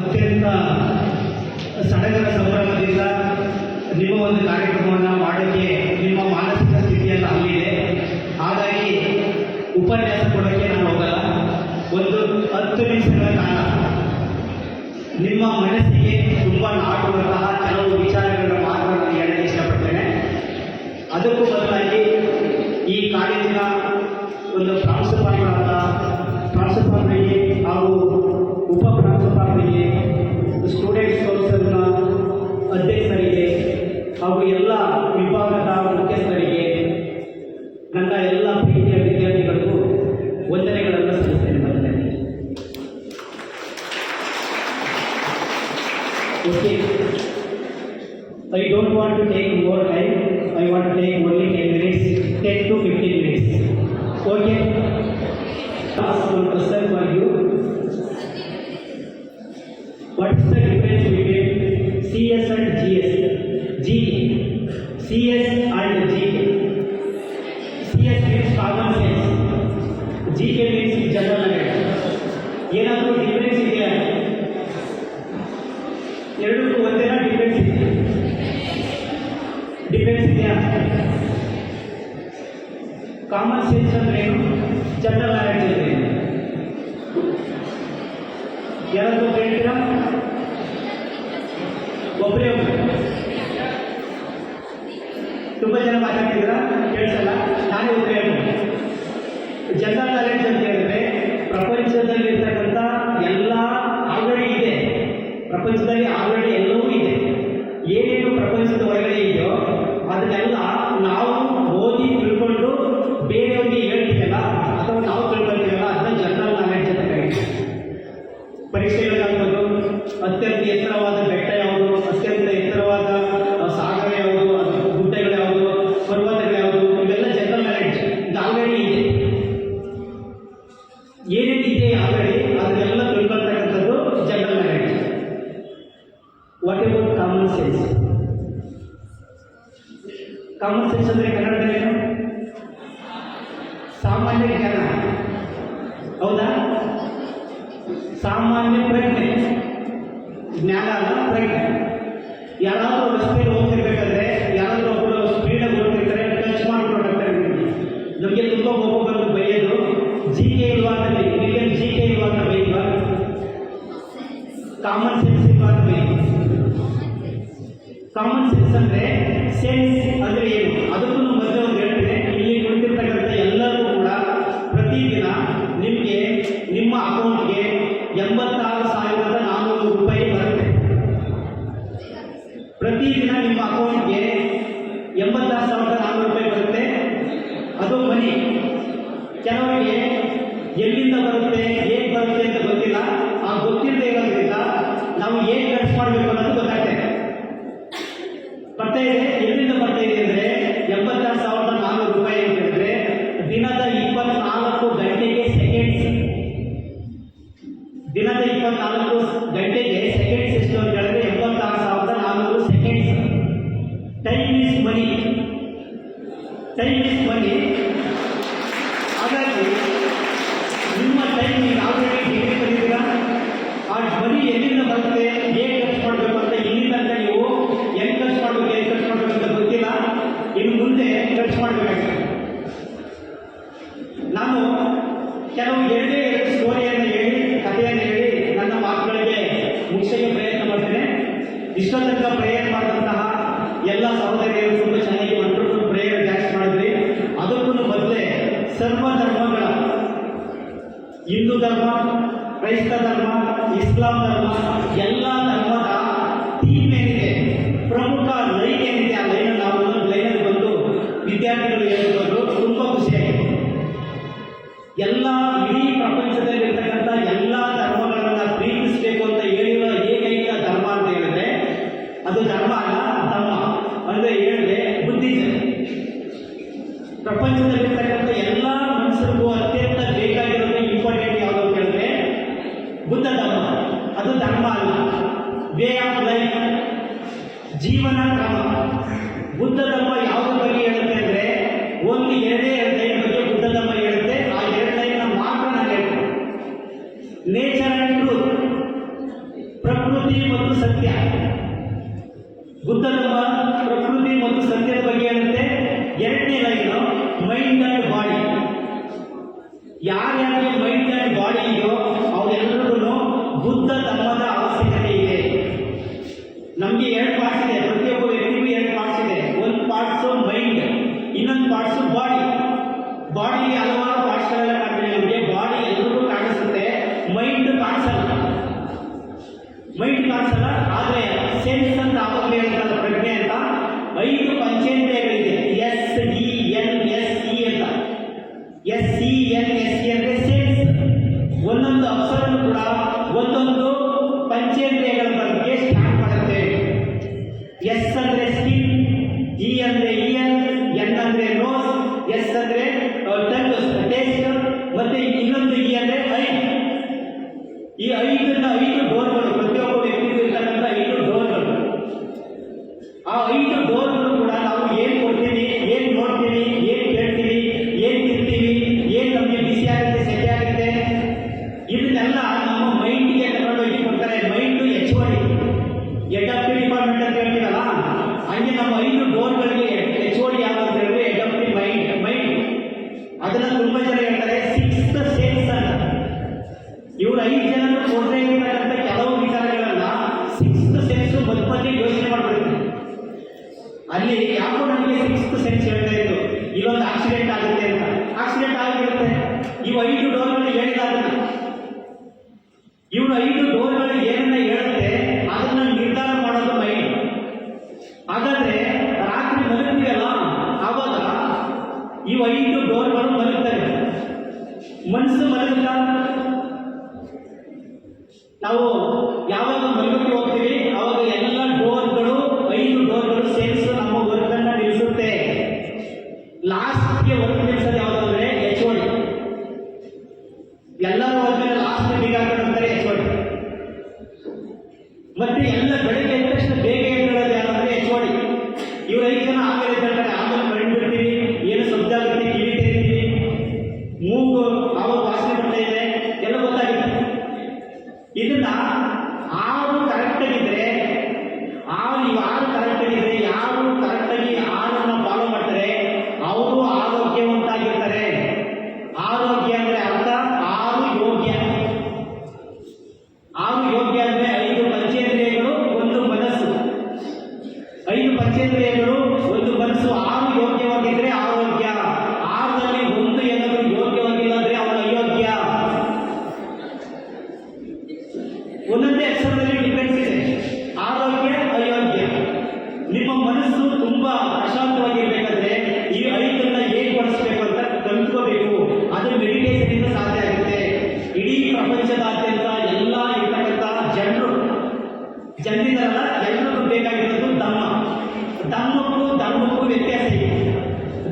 ಅತ್ಯಂತ ಸಡಗರ ಸಂಭ್ರಮದಿಂದ ನಿಮ್ಮ ಒಂದು ಕಾರ್ಯಕ್ರಮವನ್ನು ಮಾಡೋಕ್ಕೆ ನಿಮ್ಮ ಮಾನಸಿಕ ಸ್ಥಿತಿಯೆಲ್ಲ ಅಲ್ಲಿದೆ. ಹಾಗಾಗಿ ಉಪನ್ಯಾಸ ಕೊಡೋಕ್ಕೆ ನಾನು ಹೋಗಲ್ಲ. ಒಂದು 10 ನಿಮಿಷಗಳ ಕಾಲ ನಿಮ್ಮ ಮನಸ್ಸಿಗೆ ತುಂಬ ನಾಟುವಂತಹ ಕೆಲವು ವಿಚಾರಗಳನ್ನು ಮಾತ್ರ ನಾನು ಹೇಳಕ್ಕೆ ಇಷ್ಟಪಡ್ತೇನೆ. ಅದಕ್ಕೂ ಬದಲಾಗಿ ಈ ಕಾಲೇಜಿನ ಒಂದು ಪ್ರಾಂಶುಪಾಲರಿಗೆ ಹಾಗೂ ಉಪ ಪ್ರಾಂಶುಪಾಲರಿಗೆ, ಸ್ಟೂಡೆಂಟ್ಸ್ ಕೌನ್ಸಿಲ್ನ ಅಧ್ಯಕ್ಷರಿಗೆ ಹಾಗೂ ಎಲ್ಲ ವಿಭಾಗದ ಮುಖ್ಯಸ್ಥರಿಗೆ, ನನ್ನ ಎಲ್ಲ ಪ್ರೀತಿಯ ವಿದ್ಯಾರ್ಥಿಗಳಿಗೂ ವಂದನೆಗಳನ್ನು ಸಲ್ಲಿಸ್ತೇನೆ. Okay, I don't want to take more time. I want to take only 10 minutes, 10 to 15 minutes. Okay, ask one question for you. What is the difference between CS and GS? CS and GK. CS means common sense. GK means general knowledge. ಏನಾದರೂ difference ಇದೆಯಾ? ಎರಡಕ್ಕೂ ಒಂದೇನಾ difference ಇದೆಯಾ? Common sense ಅಂದ್ರೆ ಏನು? General knowledge ಅಂದ್ರೆ ಏನು? ಯಾರಾದರೂ ಹೇಳ್ತೀರಾ? ಒಬ್ಬರೇ ತುಂಬ ಜನ ಮಾತಾಡ್ತಿದ್ದೀರಾ, ಕೇಳಿಸಲ್ಲ. ನಾನೇ ಒಬ್ಬರೇ ಹೇಳ್ತೀನಿ. ಜನರಲ್ ನಾಲೆಡ್ಜ್ ಅಂತ ಹೇಳಿದ್ರೆ ಪ್ರಪಂಚದಲ್ಲಿರ್ತಕ್ಕಂಥ ಎಲ್ಲ ಆಲ್ರೆಡಿ ಇದೆ. ಪ್ರಪಂಚದಲ್ಲಿ ಆಲ್ರೆಡಿ ಎಲ್ಲವೂ ಇದೆ. ಏನೇನು ಪ್ರಪಂಚದ ಹೊರಗಡೆ ಇದೆಯೋ ಅದನ್ನೆಲ್ಲ ನಾವು ಓದಿ ತಿಳ್ಕೊಂಡು ಬೇರೆಯವರಿಗೆ ಹೇಳ್ತೀವಲ್ಲ ಅಥವಾ ನಾವು ತಿಳ್ಕೊಳ್ತೀವಲ್ಲ ಅದನ್ನ ಜನರಲ್ ನಾಲೆಡ್ಜ್ ಅಂತ ಕರೀತೀವಿ. ಪರೀಕ್ಷೆಗಳಾಗ್ಬೋದು, ಅತ್ಯಂತ ಎತ್ತರವಾದ ಬೆಟ್ಟ ಯಾವುದು, ಅತ್ಯಂತ ಎತ್ತರವಾದ ಸಾಗರ ಯಾವುದು, ಗುಡ್ಡಗಳು ಯಾವುದು, ಪರ್ವತಗಳು ಯಾವುದು, ಇವೆಲ್ಲ ಜನರಲ್ ನಾಲೆಡ್ಜ್. ಇದು ಆಲ್ರೆಡಿ ಇದೆ. ಏನೇನಿದೆ ಆಲ್ರೆಡಿ ಅದನ್ನೆಲ್ಲ ತಿಳ್ಕೊಳ್ತಕ್ಕಂಥದ್ದು general knowledge. What about common sense? Common sense ಅಂದರೆ ಕನ್ನಡದಲ್ಲಿ ಏನು? ಸಾಮಾನ್ಯ ಜ್ಞಾನ. ಹೌದಾ? ಸಾಮಾನ್ಯ ಪ್ರಜ್ಞೆ. ಜ್ಞಾನ ಅಲ್ಲ, ಪ್ರಜ್ಞೆ. ಯಾರಾದರೂ ರಸ್ತೆಯಲ್ಲಿ ಹೋಗ್ತಿರ್ಬೇಕಾದ್ರೆ ಯಾರಾದರೂ ಒಬ್ಬರು ಸ್ಪೀಡಾಗಿ ಹೋಗ್ತಿರ್ತಾರೆ, ಟಚ್ ಮಾಡ್ಕೊಂಡ್ರೆ ನಮಗೆ ತುಂಬ ಒಬ್ಬೊಬ್ಬರು ಬೈಯೋದು. ಜಿಕೆ ಇಲ್ವಾ ಅಂತ, ನಿಮಗೆ ಜಿಕೆ ಇಲ್ವಾ ಅಂತ ಬೈಲ್ವಾ? ಕಾಮನ್ ಸೆನ್ಸ್ ಇಲ್ವಾ ಅಂತ ಬೈಲ್ವಾ? ಕಾಮನ್ ಸೆನ್ಸ್ ಅಂದರೆ ಸೆನ್ಸ್ ಅಂದರೆ ಏನು? ಅದಕ್ಕೂ ಮೊದಲು ಒಂದು ಹೇಳ್ತೇನೆ. ಇಲ್ಲಿ ಕುಳಿತಿರ್ತಕ್ಕಂಥ ಎಲ್ಲರೂ ಕೂಡ ಪ್ರತಿದಿನ ನಿಮಗೆ ನಿಮ್ಮ ಅಕೌಂಟ್ಗೆ 86,400 ರೂಪಾಯಿ ಬರುತ್ತೆ. ಪ್ರತಿದಿನ ನಿಮ್ಮ ಅಕೌಂಟ್ಗೆ 86,400 ರೂಪಾಯಿ ಬರುತ್ತೆ. ಅದು ಮನಿ. ಕೆಲವರಿಗೆ ಎಲ್ಲಿಂದ ಬರುತ್ತೆ, ಹೇಗೆ ಬರುತ್ತೆ ಅಂತ ಗೊತ್ತಿಲ್ಲ. ಆ ಗೊತ್ತಿಲ್ಲದೆ ಇರೋದ್ರಿಂದ ನಾವು ಹೇಗೆ ಖರ್ಚು ಮಾಡಬೇಕು ಅನ್ನೋದು ಗೊತ್ತಾಗ್ತದೆ. ಬರ್ತಾ ಇದೆ. ಎಲ್ಲಿಂದ ಬರ್ತಾ ಇದೆ ಅಂದರೆ 86,400 ರೂಪಾಯಿ ಅಂತ ಹೇಳಿದ್ರೆ ದಿನದ 24 ಗಂಟೆಗೆ ಸೆಕೆಂಡ್ಸ್. ದಿನದ 24 ಗಂಟೆಗೆ ಸೆಕೆಂಡ್ಸ್ ಎಷ್ಟು ಅಂತ ಹೇಳಿದ್ರೆ 86,400 seconds. Time is money. Time is money. ಹಾಗಾಗಿ ನಿಮ್ಮ ಟೈಮ್ ನೀವು ಆಲ್ರೆಡಿ ಡಿಗ್ರಿ ಕಲಿತೀರಾ. ಆ ಮನಿ ಎಲ್ಲಿಂದ ಬರುತ್ತೆ, ಹೇಗೆ ಖರ್ಚು ಮಾಡಬೇಕು ಅಂತ ಇಲ್ಲಿ ತನಕ ನೀವು ಹೆಂಗೆ ಖರ್ಚು ಮಾಡಬೇಕು ಅಂತ ಗೊತ್ತಿಲ್ಲ. ಇನ್ನು ಮುಂದೆ ಖರ್ಚು ಮಾಡಬೇಕಾಗ್ತದೆ. ನಾನು ಕೆಲವು ಎರಡೇ ಸ್ಟೋರಿಯನ್ನು ಹೇಳಿ, ಕಥೆಯನ್ನು ಹೇಳಿ ನನ್ನ ಮಾತುಗಳಿಗೆ ಮುಗಿಸೋಕ್ಕೆ ಪ್ರಯತ್ನ ಮಾಡ್ತೇನೆ. ಇಷ್ಟೋ ತನಕ ಪ್ರೇಯರ್ ಮಾಡಿದಂತಹ ಎಲ್ಲ ಸಹೋದರಿಯರು ತುಂಬ ಚೆನ್ನಾಗಿ ಮಾಡಿದ್ರು, ಪ್ರೇಯರ್ ಜಾಸ್ತಿ ಮಾಡಿದ್ರಿ. ಅದಕ್ಕೂ ಮೊದಲೇ ಸರ್ವ ಧರ್ಮಗಳ, ಹಿಂದೂ ಧರ್ಮ, ಕ್ರೈಸ್ತ ಧರ್ಮ, ಇಸ್ಲಾಂ ಧರ್ಮ, ಎಲ್ಲ ಧರ್ಮದ ಥೀಮ್ ಏನಿದೆ, ಪ್ರಮುಖ ಲೈನ್ ಏನಿದೆ, ಆ ಲೈನ್ ನಾವು ಒಂದು ಲೈನಲ್ಲಿ ಬಂದು ವಿದ್ಯಾರ್ಥಿಗಳು ಹೇಳಿಕೊಂಡು ತುಂಬ ಖುಷಿಯಾಗಿದೆ. ಎಲ್ಲ ಇಡೀ ಪ್ರಪಂಚದಲ್ಲಿರ್ತಕ್ಕಂಥ ಎಲ್ಲ ಧರ್ಮಗಳನ್ನು ಪ್ರೀತಿಸಬೇಕು ಅಂತ ಹೇಳಿರೋ ಏಕೈಕ ಧರ್ಮ ಅಂತ ಹೇಳಿದ್ರೆ ಅದು ಧರ್ಮ ಅಲ್ಲ, ಧರ್ಮ ಅಂದರೆ ಹೇಳಿದ್ರೆ ಬುದ್ಧಿಸಮ್. ಪ್ರಪಂಚದಲ್ಲಿರ್ತಕ್ಕಂಥ ಎಲ್ಲ ಮನುಷ್ಯರಿಗೂ ಅತ್ಯಂತ ಬೇಕಾಗಿರೋದು ಇಂಪಾರ್ಟೆಂಟ್ ಯಾವುದು ಅಂತ ಹೇಳಿದ್ರೆ ಬುದ್ಧ ಧರ್ಮ. ಅದು ಧರ್ಮ ಅಲ್ಲ, ವೇ ಆಫ್ ಲೈಫ್, ಜೀವನ ಕ್ರಮ. ಬುದ್ಧ ಧರ್ಮ ಯಾವುದ್ರ ಬಗ್ಗೆ ಹೇಳುತ್ತೆ ಅಂದರೆ ಒಂದು ಎರಡೇ ಲೈನ್ ಬಗ್ಗೆ ಬುದ್ಧ ಧರ್ಮ ಹೇಳುತ್ತೆ. ಆ 2 ಲೈನ್ ಮಾತ್ರ ನಾನು ಹೇಳ್ತೇನೆ. Nature and truth. ಪ್ರಕೃತಿ ಮತ್ತು ಸತ್ಯ. ಬುದ್ಧ ಧರ್ಮ ಪ್ರಕೃತಿ ಮತ್ತು ಸತ್ಯದ ಬಗ್ಗೆ ಹೇಳುತ್ತೆ. ಎರಡನೇ ಲೈನು ಮೈಂಡ್ ಅಂಡ್ ಬಾಡಿ. ಯಾರ್ಯಾರಿಗೆ ಮೈಂಡ್ ಅಂಡ್ ಬಾಡಿ ಇದೆಯೋ ಅವರೆಲ್ಲರಿಗೂ ಬುದ್ಧ ಧರ್ಮದ ಅವಶ್ಯಕತೆ ಇದೆ. ನಮಗೆ ಎರಡು ಪಾರ್ಟ್ಸ್ ಇದೆ, ಪ್ರತಿಯೊಬ್ಬ ವ್ಯಕ್ತಿಗೂ ಎರಡು ಪಾರ್ಟ್ಸ್ ಇದೆ. ಒಂದು ಪಾರ್ಟ್ಸು ಮೈಂಡ್, ಇನ್ನೊಂದು ಪಾರ್ಟ್ಸು ಬಾಡಿ. ಬಾಡಿ ಹಲವಾರು ಪಾರ್ಟ್ಸ್ಗಳೆಲ್ಲ ಮಾಡ್ತೀವಿ. ನಮಗೆ ಬಾಡಿ ಎಲ್ಲರಿಗೂ ಕಾಣಿಸುತ್ತೆ, ಮೈಂಡ್ ಕಾಣಿಸಲ್ಲ. ಮೈಂಡ್ ಕಾಣಿಸಲ್ಲ, ಆದರೆ ಸೆನ್ಸ್ ಅಂತ ಆವಾಗಲೇ ಹೇಳ್ತಾರೆ, ಪ್ರಜ್ಞೆ ಅಂತ 5 ಪಂಚೇಂದ್ರಿಯಗಳಿದೆ. SENSE ಅಂತ. SENSE ಅಂದರೆ ಸೆನ್ಸ್. ಒಂದೊಂದು ಅಕ್ಷರನು ಕೂಡ ಒಂದೊಂದು ಪಂಚೇಂದ್ರಿಯಗಳ ಬಗ್ಗೆ ಸ್ಟಾರ್ಟ್ ಮಾಡುತ್ತೆ. ಎಸ್ ಅಂದರೆ ಸ್ಕಿನ್, ಇ ಅಂದರೆ ಇಯರ್, ಎನ್ ಅಂದರೆ ನೋಸ್, ಎಸ್ ಅಂದರೆ ಟಂಗ್ ಟೇಸ್ಟ್, ಮತ್ತೆ ಇನ್ನೊಂದು ಇ ಅಂದರೆ ಐ. ಈ 5 ಡೋರ್ಗಳು, ಪ್ರತಿಯೊಬ್ಬ ವ್ಯಕ್ತಿಗೂ ಇರ್ತಕ್ಕಂಥ 5 ಡೋರ್ಗಳು. ಆ 5 ಡೋರ್ಗಳು ಕೂಡ ನಾವು ಏನು ಕೊಡ್ತೀವಿ, ಏನು ನೋಡ್ತೀವಿ, ಏನು ಕೇಳ್ತೀವಿ, ಏನು ತಿಂತೀವಿ, ಏನು ನಮಗೆ ಬಿಸಿ ಆಗುತ್ತೆ, ಸೆಕೆ ಆಗುತ್ತೆ, ಇದನ್ನೆಲ್ಲ ನಮ್ಮ ಮೈಂಡ್ಗೆ ತಗೊಂಡೋಗಿ ಕೊಡ್ತಾರೆ. Mind HOD, head of the department ಅಂತ ಹೇಳ್ತೀವಲ್ಲ, ಹಂಗೆ ನಮ್ಮ 5 ಡೋರ್ಗಳಿಗೆ HOD ಯಾವುದು ಅಂತ ಹೇಳಿದ್ರೆ ಹೆಡ್ ಆಫ್ ದಿ ಮೈಂಡ್. ಅದನ್ನ ತುಂಬ ಜನ ಹೇಳ್ತಾರೆ ಸಿಕ್ಸ್ತ್ ಸೆನ್ಸ್ ಅಂತ. ಇವರು 5 ಜನರು ಕೊಡದೇ ಇರತಕ್ಕಂಥ ಕೆಲವು ವಿಚಾರಗಳನ್ನ ಸಿಕ್ಸ್ತ್ ಸೆನ್ಸ್ ಬಗ್ಗೆ ಯೋಚನೆ ಮಾಡಬೇಕು. ಅಲ್ಲಿ ಯಾಕೋ ನನಗೆ ಸಿಕ್ಸ್ತ್ ಸೆನ್ಸ್ ಹೇಳ್ತಾ ಇತ್ತು, ಇಲ್ಲೊಂದು ಆಕ್ಸಿಡೆಂಟ್ ಆಗುತ್ತೆ ಅಂತ. ಆಕ್ಸಿಡೆಂಟ್ ಆಗಿರುತ್ತೆ. ಇವು 5 ಡೋರ್ಗಳು ಹೇಳಿಲ್ಲ ಅದನ್ನ. ಇವರು 5 ಡೋರ್ಗಳು ಏನನ್ನ ಹೇಳುತ್ತೆ ಅದನ್ನ ನಿರ್ಧಾರ ಮಾಡೋದು ಮೈಂಡ್. ಹಾಗಾದ್ರೆ ರಾತ್ರಿ ಮಲಗ್ತೀವಲ್ಲ, ಆವಾಗ ಇವು 5 ಡೋರ್ಗಳು ಮಲಗ್ತವೆ. ಮನಸ್ಸು ಮಲಗಿಲ್ಲ. ನಾವು ಯಾವಾಗ ಮಲಗಕ್ಕೆ ಹೋಗ್ತೀವಿ ಅವಾಗ ಎಲ್ಲ ಡೋರ್ಗಳು 5 ಡೋರ್ಗಳು ಸೆನ್ಸ್ ನಮ್ಮ ವರ್ಕನ್ನ ನಿಲ್ಲಿಸುತ್ತೆ. ಲಾಸ್ಟ್ಗೆ ವರ್ಕ್ ನಿಲ್ಲಿಸೋದು ಯಾವುದು ಅಂದ್ರೆ HOD. ಎಲ್ಲರೂ ಹೋದ್ಮೇಲೆ ಲಾಸ್ಟ್ ಬೀಗ ಹಾಕೊಂಡ್ರೆ HOD. ಮತ್ತೆ ಎಲ್ಲ ಬೆಳಗ್ಗೆ ಎದ್ದ ತಕ್ಷಣ ಬೇಗ ಎದ್ದೇಳೋದು ಯಾರಂದ್ರೆ HOD. ಇವ್ರು 5 ಜನ ಆಮೇಲೆ ಎದ್ದೇಳ್ತಾರೆ, ಆಮೇಲೆ ಕಂಡುಬಿಡ್ತೀವಿ, ಏನು ಶಬ್ದ ಆಗುತ್ತೆ, ಕಿವಿ ತೆರಿತೀವಿ, ಮೂಗು ಅವಾಗ ವಾಸನೆ ಬರ್ತಾ ಇದೆ, ಎಲ್ಲ ಗೊತ್ತಾಗುತ್ತೆ. ಇದನ್ನ 6 ಕರೆಕ್ಟ್ ಆಗಿದ್ರೆ, 6 ಕರೆಕ್ಟ್ ಆಗಿದ್ರೆ, ಯಾರು ಕರೆಕ್ಟಾಗಿ 6 ಫಾಲೋ ಮಾಡ್ತಾರೆ ಅವರು ಆರೋಗ್ಯವಂತಾಗಿರ್ತಾರೆ. ಆರೋಗ್ಯ ಅಂದ್ರೆ ಅರ್ಥ 6 ಯೋಗ್ಯ. 6 ಯೋಗ್ಯ ಅಂದ್ರೆ 5 ಪಂಚೇಂದ್ರಿಯಗಳು, 1 ಮನಸ್ಸು. 5 ಪಂಚೇಂದ್ರಿಯಗಳು, 1 ಮನಸ್ಸು. 6 ಯೋಗ್ಯವಾಗಿದ್ರೆ ಆರೋಗ್ಯ. 6ರಲ್ಲಿ 1 ಏನಾದರೂ ಯೋಗ್ಯವಾಗಿಲ್ಲ ಅಂದ್ರೆ ಅವನ ಅಯೋಗ್ಯ. ಒಂದೊಂದೇ ಅಕ್ಷರದಲ್ಲಿ ಡಿಫೆನ್ಸ್ ಇದೆ. ಆರೋಗ್ಯ, ಅಯೋಗ್ಯ. ನಿಮ್ಮ ಮನಸ್ಸು ತುಂಬಾ ಪ್ರಶಾಂತವಾಗಿರ್ಬೇಕಾದ್ರೆ ಈ 5 ಹೇಗೆ ಬಳಸಬೇಕು ಅಂತ ಕಲ್ತ್ಕೋಬೇಕು. ಅದು ಮೆಡಿಟೇಷನ್ ಇಂದ ಸಾಧ್ಯ ಆಗುತ್ತೆ. ಇಡೀ ಪ್ರಪಂಚದಾದ್ಯಂತ ಎಲ್ಲ ಇರ್ತಕ್ಕಂಥ ಜನರಿದಾರಲ್ಲ, ಎಲ್ಲರಿಗೂ ಬೇಕಾಗಿರೋದು ಧರ್ಮಕ್ಕೂ ವ್ಯತ್ಯಾಸ ಇದೆ.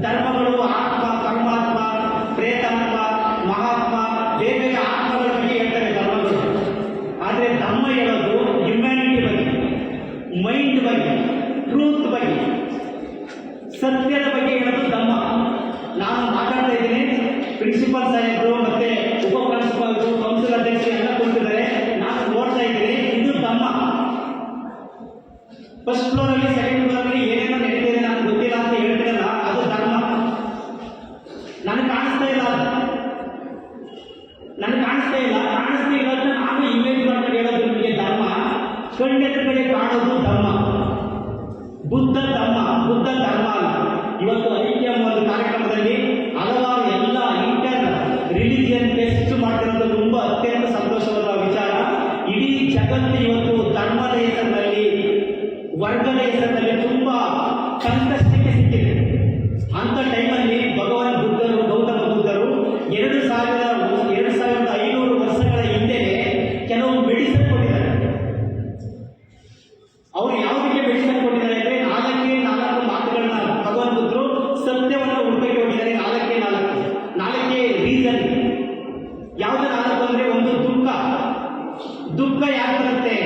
ಧರ್ಮಗಳು ಆತ್ಮ, ಪರಮಾತ್ಮ, ಪ್ರೇತಾತ್ಮ, ಮಹಾತ್ಮ, ಬೇರೆ ಬೇರೆ ಆತ್ಮಗಳ ಬಗ್ಗೆ ಹೇಳ್ತಾರೆ ಧರ್ಮಗಳು. ಆದರೆ ಧರ್ಮ ಹೇಳೋದು ಹ್ಯುಮ್ಯಾನಿಟಿ ಬಗ್ಗೆ, ಮೈಂಡ್ ಬಗ್ಗೆ, ಟ್ರೂತ್ ಬಗ್ಗೆ, ಸತ್ಯದ ಬಗ್ಗೆ ಹೇಳೋದು ಧರ್ಮ. ನಾನು ಮಾತಾಡ್ತಾ ಇದ್ದೀನಿ, ಪ್ರಿನ್ಸಿಪಾಲ್ ಸಾಹೇಬರು ಮತ್ತೆ ಉಪ ಪ್ರಾಂಶುಪಾಲರು, ಕೌನ್ಸಿಲ್ ಅಧ್ಯಕ್ಷರು ಎಲ್ಲ ಕೊಟ್ಟಿದ್ದಾರೆ, ನಾನು ನೋಡ್ತಾ ಇದ್ದೀನಿ. ಇದು ಧರ್ಮ. ಫಸ್ಟ್ ಫ್ಲೋರಲ್ಲಿ, ಸೆಕೆಂಡ್ ಫ್ಲೋರಲ್ಲಿ ಏನೇನೋ ನಡೀತಿದೆ ನನಗೆ ಗೊತ್ತಿಲ್ಲ ಅಂತ ಹೇಳ್ತಿರಲ್ಲ, ಅದು ಧರ್ಮ. ನನಗೆ ಕಾಣಿಸ್ತಾ ಇಲ್ಲ ಅಂತ ನಾನು ಇಮೇಜ್ ಮಾಡ್ಕೊಂಡು ಹೇಳೋದು ನಿಮಗೆ ಧರ್ಮ. ಕಣ್ಣೆದುರುಗಡೆ ಕಾಣೋದು ಧರ್ಮ. ಬುದ್ಧ ಧರ್ಮ ಅಲ್ಲ. ಇವತ್ತು ಐಕ್ಯಂ ಒಂದು ಕಾರ್ಯಕ್ರಮದಲ್ಲಿ ಹಲವಾರು ಎಲ್ಲ ಇಂಟರ್ ರಿಲಿಜಿಯನ್ ಟೆಸ್ಟ್ ಮಾಡ್ತಿರೋದು ತುಂಬ ಅತ್ಯಂತ ಸಂತೋಷವಾದ ವಿಚಾರ. ಇಡೀ ಜಗತ್ತು ಇವತ್ತು ಧರ್ಮದ ಹೆಸರಿನಲ್ಲಿ, ವರ್ಗದ ಹೆಸರಿನಲ್ಲಿ ತುಂಬಾ ಸಂಕಷ್ಟಕ್ಕೆ ಸಿಕ್ಕಿದೆ. ಅಂತ ಟೈಮಲ್ಲಿ ಭಗವಾನ್ ಬುದ್ಧರು, ಗೌತಮ ಬುದ್ಧರು 2500 ವರ್ಷಗಳ ಹಿಂದೆ ಕೆಲವು ಮೆಡಿಸಿನ್ ಕೊಟ್ಟಿದ್ದಾರೆ. ಅವರು ಯಾವುದಕ್ಕೆ ಮೆಡಿಸಿನ್ ಕೊಟ್ಟಿದ್ದಾರೆ ಅಂದ್ರೆ 4 ಮಾತುಗಳನ್ನ ಭಗವಾನ್ ಬುದ್ಧರು ಸತ್ಯವನ್ನು ಹುಡುಕಕ್ಕೆ ಹೋಗಿದ್ದಾರೆ. 4 ರೀಸನ್. ಯಾವ್ದು 4 ಅಂದ್ರೆ, ಒಂದು ದುಃಖ ಯಾಕೆ ಬರುತ್ತೆ?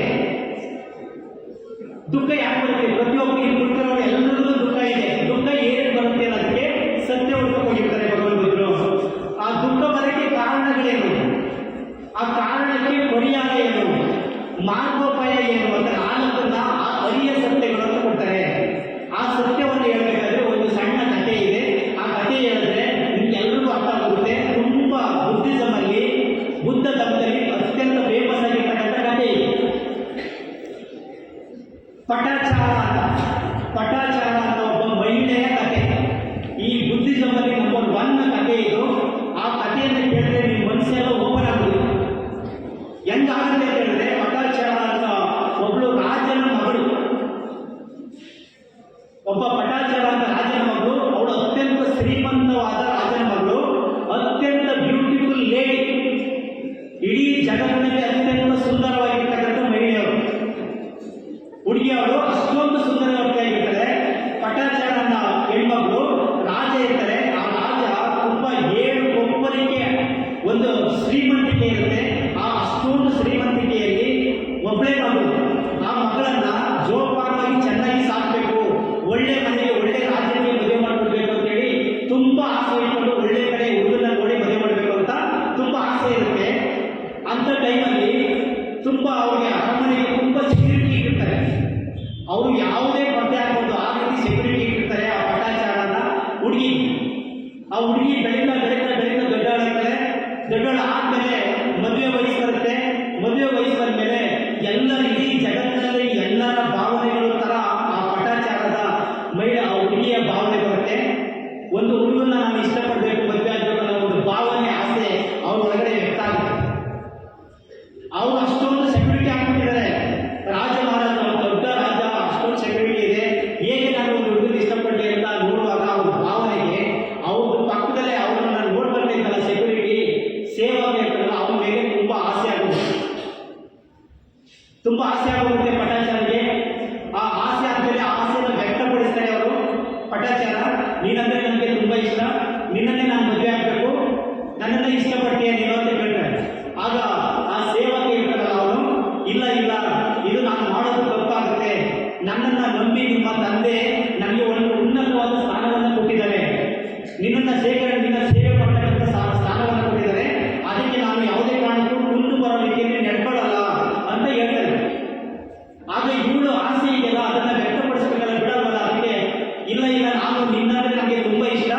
ಪ್ರತಿಯೊಬ್ಬರಿಗೆ ಕುಳಿತಿರೋ ಎಲ್ಲರಿಗೂ ದುಃಖ ಇದೆ. ದುಃಖ ಏನೇನು ಬರುತ್ತೆ ಅನ್ನೋದಕ್ಕೆ ಸತ್ಯ ಹುಡುಕಕ್ಕೆ ಹೋಗಿರ್ತಾರೆ ಭಗವಾನ್ ಬುದ್ಧರು. ಆ ದುಃಖ ಬರೋಕ್ಕೆ ಕಾರಣಗಳೇನು, ಆ ಕಾರಣಕ್ಕೆ ಪರಿಹಾರ ಏನು, ಮಾರ್ಗೋಪಾಯ ಏನು ಅಂತ 4 ಅರಿಯ ಸತ್ಯಗಳನ್ನು ಕೊಡ್ತಾರೆ. ಆ ಸತ್ಯವನ್ನು ಹೇಳ್ಬೇಕಾದ್ರೆ ಒಂದು ಸಣ್ಣ ಕಥೆ ಇದೆ. ಆ ಕಥೆ ಹೇಳಿದ್ರೆ ನಿಮ್ಗೆಲ್ರಿಗೂ ಅರ್ಥ ಆಗುತ್ತೆ. ತುಂಬಾ ಬುದ್ಧಿಸಮ್ ಅಲ್ಲಿ ಬುದ್ಧ ಧರ್ಮದಲ್ಲಿ ಅತ್ಯಂತ ಫೇಮಸ್ ಆಗಿರ್ತಕ್ಕಂಥ ಕಥೆ ಇದೆ. ಪಟಾಚಾರ ಅಂತ ಒಬ್ಬ ಮಹಿಳೆಯ ಕಥೆ. ಈ ಬುದ್ಧಿಸಮ್ ಅಲ್ಲಿ ನಂಬರ್ 1 ಕಥೆ ಇದು. ಆ ಕಥೆಯನ್ನು ಕೇಳಿದ್ರೆ ನಿಮ್ಮ ಮನಸ್ಸೆಲ್ಲ ಓಪನ್ ಆಗುವುದು. ಹೆಂಗಾಗುತ್ತೆ ಹೇಳಿದ್ರೆ, ಪಟಾಚಾರ ಅಂತ ಒಬ್ಳು ರಾಜನ ಮಗಳು, ಒಬ್ಬ ಪಟಾಚಾರ ಅಂತ ರಾಜನ ಮಗಳು. ಅವಳು ಅತ್ಯಂತ ಶ್ರೀಮಂತವಾದ ರಾಜನ ಮಗಳು, ಅತ್ಯಂತ ಬ್ಯೂಟಿಫುಲ್ ಲೇಡಿ. ಇಡೀ ಜಗತ್ತಿನಲ್ಲಿ ಅತ್ಯಂತ ಸುಂದರವಾಗಿರ್ತಕ್ಕಂಥ ಮಹಿಳೆಯವರು, ಹುಡುಗಿ. ಅವಳು ಅಷ್ಟೊಂದು ಸುಂದರವಾಗಿರ್ತಾರೆ. ಪಟಾಚಾರನ ಹೆಣ್ಮಗಳು ರಾಜ ಇರ್ತಾರೆ. ಆ ರಾಜ ತುಂಬಾ 7 ಒಬ್ಬರಿಗೆ ಒಂದು ಶ್ರೀಮಂತಿಕೆ ಇರುತ್ತೆ. ಆ ಅಷ್ಟೊಂದು ಶ್ರೀಮಂತಿಕೆಯಲ್ಲಿ ಒಬ್ಬಳೇ ಮಗಳು. ಆ ಮಗಳನ್ನ ಜೋಪಾನವಾಗಿ ಚೆನ್ನಾಗಿ ಸಾಕಬೇಕು, ಒಳ್ಳೆ ಮನೆಗೆ ಒಳ್ಳೆ ರಾಜ್ಯಕ್ಕೆ ಮದುವೆ ಮಾಡಿಕೊಡ್ಬೇಕು ಅಂತ ಹೇಳಿ ತುಂಬಾ ಆಸೆ ಇಟ್ಕೊಂಡು ಒಳ್ಳೆ ಕಡೆ ಹುಡುಗನ ನೋಡಿ ಮದುವೆ ಮಾಡಬೇಕು ಅಂತ ತುಂಬಾ ಆಸೆ ಇರುತ್ತೆ. ಅಂತ ಟೈಮಲ್ಲಿ ತುಂಬಾ ಅವ್ರಿಗೆ ಅರಮನೆಗೆ ತುಂಬಾ ಸೆಕ್ಯೂರಿಟಿ ಇಟ್ಟಿರ್ತಾರೆ. ಅವರು ಯಾವುದೇ ಪತ್ತೆ ಹಾಕೋದು ಆ ರೀತಿ ಸೆಕ್ಯೂರಿಟಿ ಇಟ್ಟಿರ್ತಾರೆ ಆ ಪಟಾಚಾರನ ಹುಡುಗಿ. ಆ ಹುಡುಗಿ ಬೆಳೀತಾ ದೊಡ್ಡವಳಾಗ್ತಾರೆ. ದೊಡ್ಡವಳ ಆದ್ಮೇಲೆ ಮದುವೆ ವಯಸ್ಸು ಬರುತ್ತೆ. ಮದುವೆ ವಯಸ್ಸು ಬಂದ್ಮೇಲೆ ಇಡೀ ಜಗತ್ತಿನಲ್ಲಿ ಎಲ್ಲರ ಭಾವನೆಗಳು ತರ ಆ ಪಟಾಚಾರದ ಆ ಹುಡುಗಿಯ ಭಾವನೆ ಬರುತ್ತೆ. ಒಂದು ಹುಡುಗನ ನಾನು ಇಷ್ಟಪಡಬೇಕು, ಮದುವೆ ಆಗಬೇಕು ಅನ್ನೋ ಒಂದು ಭಾವನೆ, ಆಸೆ ಅವ್ರ ಒಳಗಡೆ ವ್ಯಕ್ತ ಆಗುತ್ತೆ. ಅವರು ಅಷ್ಟೊಂದು ಸೆಕ್ಯೂರಿಟಿ ಹಾಕ್ಬಿಟ್ಟಿದ್ದಾರೆ. ರಾಜ ಮಹಾರಾಜ, ದೊಡ್ಡ ರಾಜ, ಅಷ್ಟೊಂದು ಸೆಕ್ಯೂರಿಟಿ ಇದೆ. ಹೇಗೆ ನಾನು ಒಂದು ಹುಡುಗನ ಇಷ್ಟಪಡಲಿ ಅಂತ ನೋಡುವಾಗ ಅವ್ರ ಭಾವನೆಗೆ ಅವ್ರ ಪಕ್ಕದಲ್ಲೇ ಅವ್ರನ್ನ ನೋಡ್ಬರ್ತಿದ್ದಲ್ಲ ಸೆಕ್ಯೂರಿಟಿ ಸೇವಾಗಿ ಇರ್ತಲ್ಲ, ಅವ್ರ ಮೇಲೆ ತುಂಬಾ ಆಸೆ ಆಗುತ್ತೆ. ತುಂಬಾ ಆಸೆ ಆಗೋಗುತ್ತೆ ಪಟಾಚಾರಕ್ಕೆ. ಆ ಆಸೆ ಆದ್ಮೇಲೆ ಆಸೆನ ವ್ಯಕ್ತಪಡಿಸ್ತಾರೆ ಅವರು. ಪಟಾಚಾರ, ನೀನಂದ್ರೆ ನನಗೆ ತುಂಬಾ ಇಷ್ಟ, ನಿನ್ನನ್ನೇ ನಾನು ಮದುವೆ ಆಗಬೇಕು, ನನ್ನನ್ನೇ ಇಷ್ಟಪಡ್ತೀಯ ನೀನು ಅಂತ ಕೇಳ್ತಾರೆ. ಆಗ ಆ ಸೇವಕ ಇರ್ತಾರಲ್ಲ ಅವನು, ಇಲ್ಲ ಇದು ನಾನು ಮಾಡೋದು ತಪ್ಪಾಗುತ್ತೆ. ನನ್ನನ್ನ ನಂಬಿ ನಿಮ್ಮ ತಂದೆ ನನಗೆ ಒಂದು ಉನ್ನತವಾದ ಸ್ಥಾನವನ್ನು ಕೊಟ್ಟಿದ್ದಾರೆ, ನಿನ್ನ ಸೇವೆ ಪಡ್ತಕ್ಕಂಥ ಸ್ಥಾನವನ್ನು ಕೊಟ್ಟಿದ್ದಾರೆ. ಅದಕ್ಕೆ ನಾನು ಯಾವುದೇ ಕಾರಣಕ್ಕೂ ಮುಂದೆ ಬರೋ ರೀತಿಯಲ್ಲಿ ನಡ್ಕೊಳ್ಳಲ್ಲ ಅಂತ ಹೇಳ್ತಾರೆ. ಆಗ ಇವಳು ಆಸೆ ಇದೆಯಲ್ಲ ಅದನ್ನ ವ್ಯಕ್ತಪಡಿಸಬೇಕಲ್ಲ, ಬಿಡಲ್ವಲ್ಲ. ಅದಕ್ಕೆ ಇಲ್ಲ ನಾನು ನಿನ್ನಂದ್ರೆ ನನಗೆ ತುಂಬಾ ಇಷ್ಟ,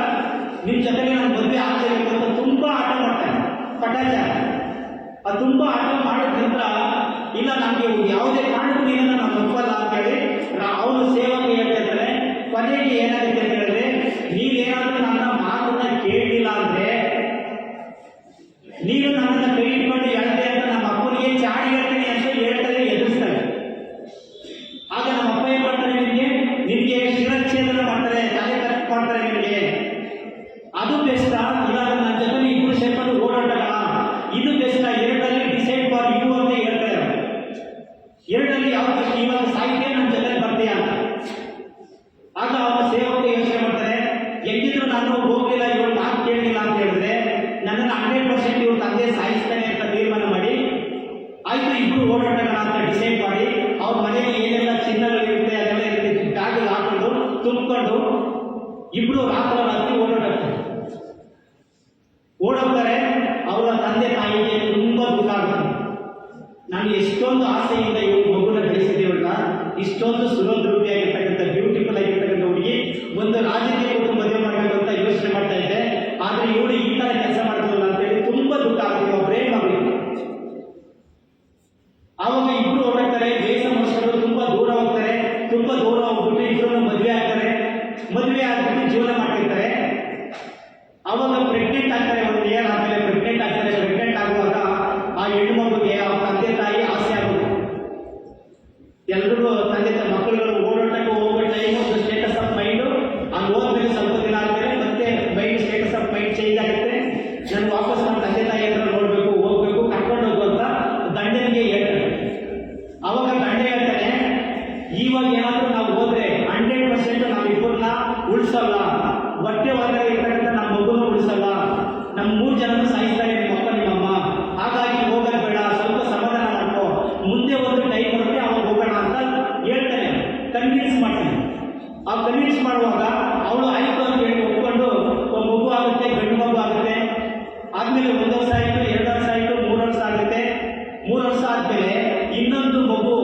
ನಿನ್ನ ಜೊತೆಗೆ ನಾನು ಮದುವೆ ಆಗಬೇಕು ಅಂತ ತುಂಬಾ ಆಟ ಮಾಡ್ತಾನೆ ಪಟಾಚಾರ. ಅದು ತುಂಬಾ ಆಟ ಮಾಡಿದ ನಂತರ ಇಲ್ಲ ನನಗೆ ಯಾವುದೇ ಕಾರಣಕ್ಕೂ ನೀನನ್ನು ನಾನು ಒಪ್ಪಲ್ಲ ಅಂತ ಹೇಳಿ ಅವನು ಸೇವಕ ಹೇಳ್ತಾ ಇರ್ತಾನೆ. ಕೊನೆಗೆ ಏನಾಗುತ್ತೆ ಅಂತ ಹೇಳಿದ್ರೆ, ನೀನೇನಾದ್ರೂ ನನ್ನ ಮಾತನ್ನ ಕೇಳಲಿಲ್ಲ ಅಂದ್ರೆ, ನೀನು ನನ್ನನ್ನು ಕೈ ಇಟ್ಕೊಂಡು ಹೇಳ್ತೆ ಅಂತ ನಮ್ಮ ಅಪ್ಪನಿಗೆ ಚಾಡಿ ಹೇಳ್ತೀನಿ ಅಂತ ಹೇಳ್ತಾರೆ, ಎದುರಿಸ್ತಾರೆ. ಆಗ ನಮ್ಮ ಅಪ್ಪ ಏನ್ ಮಾಡ್ತಾರೆ, ನಿನಗೆ ಶಿರಚ್ಛೇದನ ಮಾಡ್ತಾರೆ, ತಲೆ ಕಟ್ ಮಾಡ್ತಾರೆ ನಿನಗೆ. ಅದು ಬೆಸ್ಟಾ, ಇಲ್ಲ ನನ್ನ ಜೊತೆ ಇಬ್ಬರು ಸೇರ್ಕೊಂಡು ಓಡಾಡೋಣ, ಇದು ಬೆಸ್ಟಾ, ಎರಡರಲ್ಲಿ ಡಿಸೈಡ್ ಫಾರ್ ಯು ಅಂತ ಹೇಳ್ತಾರೆ. ಎರಡರಲ್ಲಿ ಯಾವ್ದು ಇವಾಗ ಸಾಹಿತ್ಯ ನನ್ನ ಜೊತೆ ಬರ್ತೀಯ ಅಂತ. ಆಗ ಅವನ ಸೇವಕ ಯೋಚನೆ ಮಾಡ್ತಾರೆ, ಹೆಂಗಿದ್ರು ನಾನು ಹೋಗ್ಲಿಲ್ಲ, ಇವ್ರು ಮಾತು ಕೇಳಲಿಲ್ಲ ಅಂತ ಹೇಳಿದ್ರೆ ನನ್ನನ್ನು 100% ಇವ್ರ ತಂದೆ ಸಾಯಿಸ್ತಾನೆ ಅಂತ ತೀರ್ಮಾನ ಮಾಡಿ, ಆಯ್ತು ಇಬ್ರು ಓಡಾಡೋಣ ಅಂತ ಡಿಸೈಡ್ ಮಾಡಿ, ಅವ್ರ ಮನೆಯಲ್ಲಿ ಏನೆಲ್ಲ ಚಿನ್ನಗಳಿರುತ್ತೆ ಅದೆಲ್ಲ ಇರುತ್ತೆ, ಬ್ಯಾಗ್ ಹಾಕೊಂಡು ತುಂಬಿಕೊಂಡು ಇಬ್ರು ರಾತ್ರಿ ಓಡೋಗ್ತಾರೆ. ಅವರ ತಂದೆ ತಾಯಿಗೆ ತುಂಬಾ ದುಃಖ ಆಗುತ್ತೆ. ನಾನು ಎಷ್ಟೊಂದು ಆಸೆಯಿಂದ ಇವ್ರ ಮಗುನ ಬೆಳೆಸಿದ್ದೀವಲ್ಲ, ಇಷ್ಟೊಂದು ಸುಲಭರೂಪಿಯಾಗಿರ್ತಕ್ಕಂಥ ಬ್ಯೂಟಿಫುಲ್ ಆಗಿರ್ತಕ್ಕಂಥ ಹುಡುಗಿ ಒಂದು ರಾಜಕೀಯ ಕೊಟ್ಟು ಮದುವೆ ಮಾಡಬೇಕು ಅಂತ ಯೋಚನೆ ಮಾಡ್ತಾ ಇದ್ದೆ. ಆದ್ರೆ ಇವಳು ಈ ತರ ಕೆಲಸ ಮಾಡ್ತಿಲ್ಲ ಅಂತೇಳಿ ತುಂಬಾ ದುಃಖ ಆಗುತ್ತೆ ಒಬ್ಬರೇ ಮಗಳಿಗೆ. ಆವಾಗ ಇಬ್ರು ಹೊರಡ್ತಾರೆ, ವರ್ಷಗಳು ತುಂಬಾ ದೂರ ಹೋಗ್ತಾರೆ. ತುಂಬಾ ದೂರ ಹೋಗ್ಬಿಟ್ಟು ಇಬ್ಬರು ಮದುವೆ ಆಗ್ತಾರೆ. ಮದುವೆ ಆಗ್ಬಿಟ್ಟು ಜೀವನ ಮಾಡ್ತಿರ್ತಾರೆ. ಅವಾಗ ಪ್ರೆಗ್ನೆಂಟ್ ಆಗ್ತಾರೆ. 1 ಇಯರ್ ಆದ್ಮೇಲೆ ಪ್ರೆಗ್ನೆಂಟ್ ಆಗ್ತಾರೆ. ಪ್ರೆಗ್ನೆಂಟ್ ಆಗುವಾಗ ಆ ಹೆಣ್ಣು ಮಗುಗೆ ಅವ್ರ ತಂದೆ ತಾಯಿ ಆಸೆ ಆಗುತ್ತೆ. ಎಲ್ರಿಗೂ ತಂದೆ ಮಕ್ಕಳುಗಳು ಓಡಾಟಕ್ಕೆ ಹೋಗೋ ಟೈಮ್ ಒಂದು ಸ್ಟೇಟಸ್ ಆಫ್ ಮೈಂಡ್, ಅಲ್ಲಿ ಹೋದ್ಮೇಲೆ ಸ್ವಲ್ಪ ದಿನ ಆದ್ಮೇಲೆ ಮತ್ತೆ mind status of mind change ಆಗುತ್ತೆ. ನಾನು ವಾಪಸ್ ನಮ್ಮ ತಂದೆ ತಾಯಿ ಹತ್ರ ನೋಡ್ಬೇಕು, ಹೋಗ್ಬೇಕು, ಕರ್ಕೊಂಡು ಹೋಗು ಅಂತ ಗಂಡನಿಗೆ ಹೇಳ್ತಾರೆ. ಅವಾಗ ಗಂಡ ಹೇಳ್ತಾನೆ, ಇವಾಗ ಏನಾದ್ರೂ ನಾವು ಹೋದ್ರೆ 100% ನಾವಿಬ್ಬರನ್ನ ಉಳಿಸಲ್ಲ, ಹೊಟ್ಟೆ ಹೊರಗಡೆ ಇರ್ತಕ್ಕಂಥ ನಮ್ಮ ಮಗುನ ಉಳಿಸಲ್ಲ, ನಮ್ಮ 3 ಜನನು ಸಾಯಿಸ್ತಾರೆ, ನಿಮ್ಮಪ್ಪ ನಿಮ್ಮಮ್ಮ. ಹಾಗಾಗಿ ಹೋಗೋದು ಬೇಡ, ಸ್ವಲ್ಪ ಸಮಾಧಾನ ಮಾಡ್ಕೋ, ಮುಂದೆ ಒಂದು ಟೈಮ್ ಬರುತ್ತೆ ಅವಾಗ ಹೋಗೋಣ ಅಂತ ಹೇಳ್ತಾನೆ. ಕನ್ವಿನ್ಸ್ ಮಾಡ್ತಾನೆ. ಆ ಕನ್ವಿನ್ಸ್ ಮಾಡುವಾಗ ಅವಳು ಆಯ್ತು ಅಂತ ಹೇಳಿ ಒಪ್ಕೊಂಡು ಒಂದು ಮಗು ಆಗುತ್ತೆ, ಗಂಡು ಮಗು ಆಗುತ್ತೆ. ಆದ್ಮೇಲೆ 1 ವರ್ಷ ಆಯಿತು, 2 ವರ್ಷ ಆಯಿತು, 3 ವರ್ಷ ಆಗುತ್ತೆ. 3 ವರ್ಷ ಆದ್ಮೇಲೆ ಇನ್ನೊಂದು ಮಗು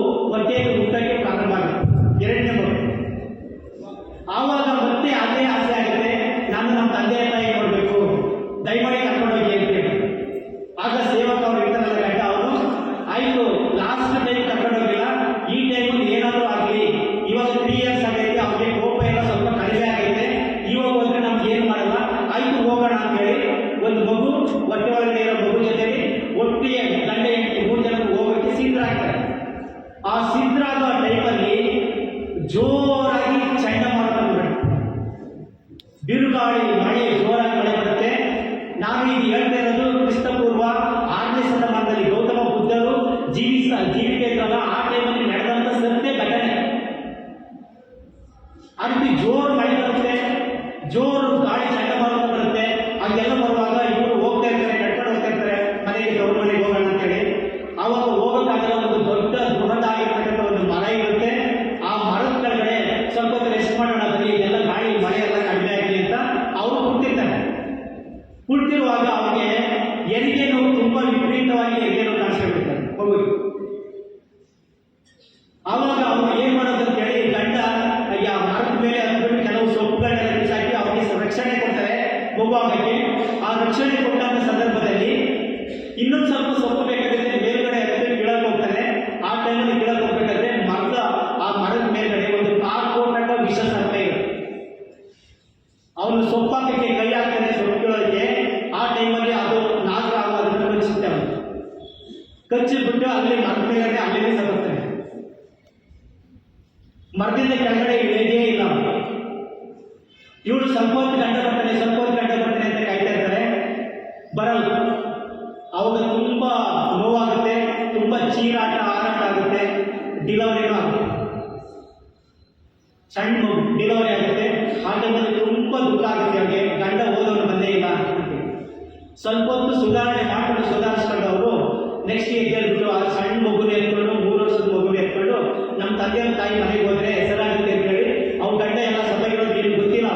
ಆವಾಗ ಅವ್ರು ಏನ್ ಮಾಡೋದು ಅಂತ ಹೇಳಿ ಗಂಡ ಮರದ ಮೇಲೆ ಹತ್ಬಿಟ್ಟು ಕೆಲವು ಸೊಪ್ಪುಗಳನ್ನೆಲ್ಲ ಬಿಸಾಕಿ ಅವ್ರಿಗೆ ರಕ್ಷಣೆ ಕೊಡ್ತಾರೆ ಮಗು ಆಗಕ್ಕೆ. ಆ ರಕ್ಷಣೆ ಕೊಟ್ಟಂತ ಸಂದರ್ಭದಲ್ಲಿ ಇನ್ನೊಂದು ಸ್ವಲ್ಪ ಸೊಪ್ಪು ಬೇಕಾಗುತ್ತೆ, ಮೇಲ್ಗಡೆ ಹತ್ತಿ ಗಿಡಕ್ಕೆ ಹೋಗ್ತಾನೆ. ಆ ಟೈಮಲ್ಲಿ ಗಿಡಕ್ಕೆ ಹೋಗ್ಬೇಕಾದ್ರೆ ಆ ಮರದ ಮೇಲ್ಗಡೆ ಒಂದು ಕಾರ್ಕೋಟಕ ವಿಷ ಸರ್ಪ ಇರುತ್ತೆ. ಅವನು ಸೊಪ್ಪಾಕಕ್ಕೆ ಕೈ ಹಾಕ್ತಾನೆ ಸೊಪ್ಪುಗಳಿಗೆ. ಆ ಟೈಮಲ್ಲಿ ಅದು ನಾಗರ ಅದನ್ನು ಕಚ್ಚಿಸುತ್ತೆ. ಅವನು ಕಚ್ಚಿಬಿಟ್ಟು ಅಲ್ಲಿ ಮರದ ಮೇಲ್ಗಡೆ ಅಲ್ಲಿಗೆ ಸತ್ತುತ್ತಾನೆ. ಮರದಿಂದ ಕೆಳಗಡೆ ಇಳಿಯೇ ಇಲ್ಲ. ಇವಳು ಸ್ವಲ್ಪ ಹೊತ್ತು ಗಂಡ ಬರ್ತಾನೆ ಅಂತ ಕಾಯ್ತಾ ಇರ್ತಾರೆ, ಬರಲ್ಲ. ಅವಾಗ ತುಂಬಾ ನೋವಾಗುತ್ತೆ, ತುಂಬಾ ಚೀರಾಟ ಹಾರಾಟ ಆಗುತ್ತೆ, ಡಿಲವರಿನೂ ಆಗುತ್ತೆ. ಸಣ್ಣ ಮಗು ಡಿಲವರಿ ಆಗುತ್ತೆ. ಆ ಟೈಮಲ್ಲಿ ತುಂಬಾ ದುಃಖ ಆಗುತ್ತೆ ಅವ್ರಿಗೆ. ಗಂಡ ಓದೋನು ಬಂದೇ ಇಲ್ಲ. ಸ್ವಲ್ಪ ಹೊತ್ತು ಸುಧಾರಿಸ್ಕೊಂಡು ಅವರು ನೆಕ್ಸ್ಟ್ ಎದ್ದೇಳ್ಬಿಟ್ಟು ಆ ಸಣ್ಣ ಮಗುನ ಎತ್ಕೊಂಡು 3 ವರ್ಷದ ಮಗುನ ಎತ್ಕೊಂಡು ನಮ್ಮ ತಂದೆಯ ತಾಯಿ ಮನೆಗೆ ಹೋದ್ರೆ ಹೆಸರಾಗುತ್ತೆ ಅಂತ ಹೇಳಿ ಅವ್ರ ಗಂಡ ಎಲ್ಲ ಸಭೆಗಿರೋದು ಏನು ಗೊತ್ತಿಲ್ಲ,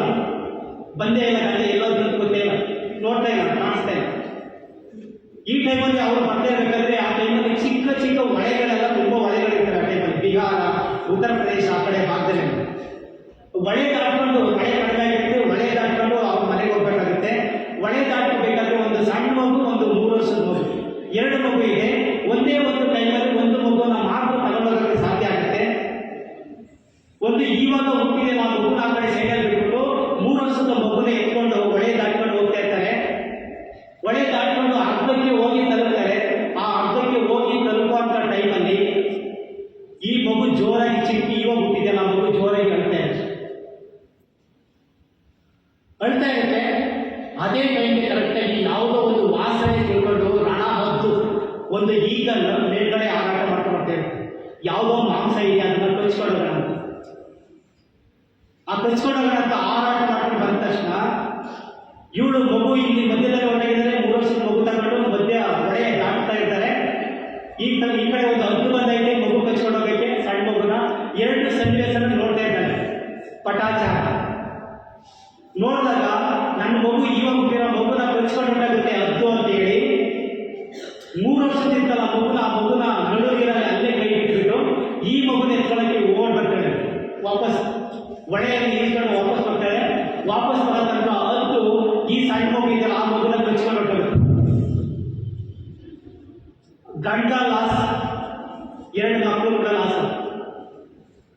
ಬಂದೇ ಇಲ್ಲ. ಗಂಡ ಎಲ್ಲೋದು ಗೊತ್ತೇ ಇಲ್ಲ, ನೋಡ್ತಾ ಇಲ್ಲ, ಕಾಣಿಸ್ತಾ ಇಲ್ಲ. ಈ ಟೈಮಲ್ಲಿ ಅವ್ರು ಬರ್ತಾ ಇರಬೇಕಾದ್ರೆ ಆ ಟೈಮಲ್ಲಿ ಚಿಕ್ಕ ಚಿಕ್ಕ ಹೊಳೆಗಳೆಲ್ಲ ತುಂಬಾ ಹೊಳೆಗಳಿರ್ತಾರೆ. ಆ ಟೈಮಲ್ಲಿ ಬಿಹಾರ, ಉತ್ತರ ಪ್ರದೇಶ ಆ ಕಡೆ ಭಾಗದಲ್ಲಿ ಹೊಳೆ ದಾಟ್ಕೊಂಡು, ಹೊಳೆ ಕಡಿಮೆ ಆಗಿರುತ್ತೆ, ಹೊಳೆ ದಾಟ್ಕೊಂಡು ಅವ್ರ ಮನೆಗೆ ಹೋಗ್ಬೇಕಾಗುತ್ತೆ. ಹೊಳೆ ದಾಟಬೇಕಾದ್ರೆ ಒಂದು ಸಣ್ಣ ಮಗು, ಒಂದು 3 ವರ್ಷದ ಮಗು, 2 ಮಗು ಇದೆ. ಒಂದೇ ಒಂದು ಟೈಮಲ್ಲಿ ಒಂದು ಮಗುನ ಮಾತ್ರ ತಗೊಂಡೋಗಕ್ಕೆ ಸಾಧ್ಯ ಆಗುತ್ತೆ. ಒಂದು ಇವಾಗ ಹುಟ್ಟಿದೆ ಆ ಮಗುನ ಆ ಕಡೆ ಸೈಡಲ್ಲಿ ಬಿಟ್ಬಿಟ್ಟು 3 ವರ್ಷದ ಮಗುನ ಎತ್ಕೊಂಡು ಹೊಳೆ ದಾಟ್ಕೊಂಡು ಹೋಗ್ತಾ ಇರ್ತಾರೆ. ಹೊಳೆ ದಾಟ್ಕೊಂಡು ಅರ್ಧಕ್ಕೆ ಹೋಗಿ ತಲುಪ್ತಾರೆ. ಆ ಅರ್ಧಕ್ಕೆ ಹೋಗಿ ತಲುಪುವಂತ ಟೈಮಲ್ಲಿ ಈ ಮಗು ಜೋರಾಗಿ ಚಿಕ್ಕಿ ಇವಾಗ ಹುಟ್ಟಿದೆ ಆ ಮಗು ಜೋರಾಗಿ ಅಳ್ತಾ ಇರುತ್ತೆ. ಅದೇ ಟೈಮ್ಗೆ ಕರೆಕ್ಟಾಗಿ ಯಾವುದೋ ಒಂದು ವಾಸನೆ ತಿಳ್ಕೊಂಡು ರಣ ಹದ್ದು ಒಂದು ಈಗಲ್ ಮೇಲ್ಗಡೆ ಹಾರಾಟ ಮಾಡ್ಕೊಳ್ತೇವೆ. ಯಾವುದೋ ಮಾಂಸ ಇದೆ ಅದನ್ನ ಕಚ್ಕೊಂಡೋಗೋಣ ಅಂತ. ಆ ಕಚ್ಕೊಂಡೋಗೋಣ ಅಂತ ಹಾರಾಟ ಮಾಡ್ಕೊಂಡು ಬಂದ ತಕ್ಷಣ ಇವಳು ಮಗು ಇಲ್ಲಿ ಮಧ್ಯದಲ್ಲಿ ಹೊರಗಿದ್ದಾರೆ. 3 ವರ್ಷದ ಮಗು ತಗೊಂಡು ಮಧ್ಯ ಹೊಳೆ ದಾಟ್ತಾ ಇರ್ತಾರೆ. ಈ ಕಡೆ ಒಂದು ಹದ್ದು ಬಂದೈತೆ ಮಗು ಕಚ್ಕೊಂಡೋಗಕ್ಕೆ ಸಣ್ಣ ಮಗುನ. 2 ಸನ್ನಿವೇಶನ ನೋಡ್ತಾ ಇದ್ದಾನೆ ಪಟಾಚಾರ. ನೋಡಿದಾಗ ನನ್ನ ಮಗು ಇವಾಗ ಹುಟ್ಟಿರೋ ಮಗುನ ಕಚ್ಕೊಂಡು ಹೊಂಟಾಗುತ್ತೆ ಹದ್ದು ಅಂತ ಹೇಳಿ 3 ವರ್ಷದಿಂದಲ್ಲ ಆ ಮಗುನ ನಡುವಿರಲ್ಲಿ ಅಲ್ಲೇ ಕೈ ಬಿಟ್ಬಿಟ್ಟು ಈ ಮಗುನ ಎತ್ಕೊಳ್ಳೋಕ್ಕೆ ಓಡ್ ಬರ್ತಾಳೆ. ವಾಪಸ್ ಹೊಳೆಯಲ್ಲಿ ನಿಲ್ಕೊಂಡು ವಾಪಸ್ ಬರ್ತಾಳೆ. ವಾಪಸ್ ಬರೋ ತನಕ ಹದ್ದು ಈ ಸಣ್ಣ ಮಗು ಇದೆಯಲ್ಲ ಆ ಮಗುನ ಕಚ್ಕೊಂಡು ಹೊಂಟಾಗುತ್ತೆ. ಗಂಡ ಲಾಸ್, 2 ಮಕ್ಕಳು ಕೂಡ ಲಾಸ್.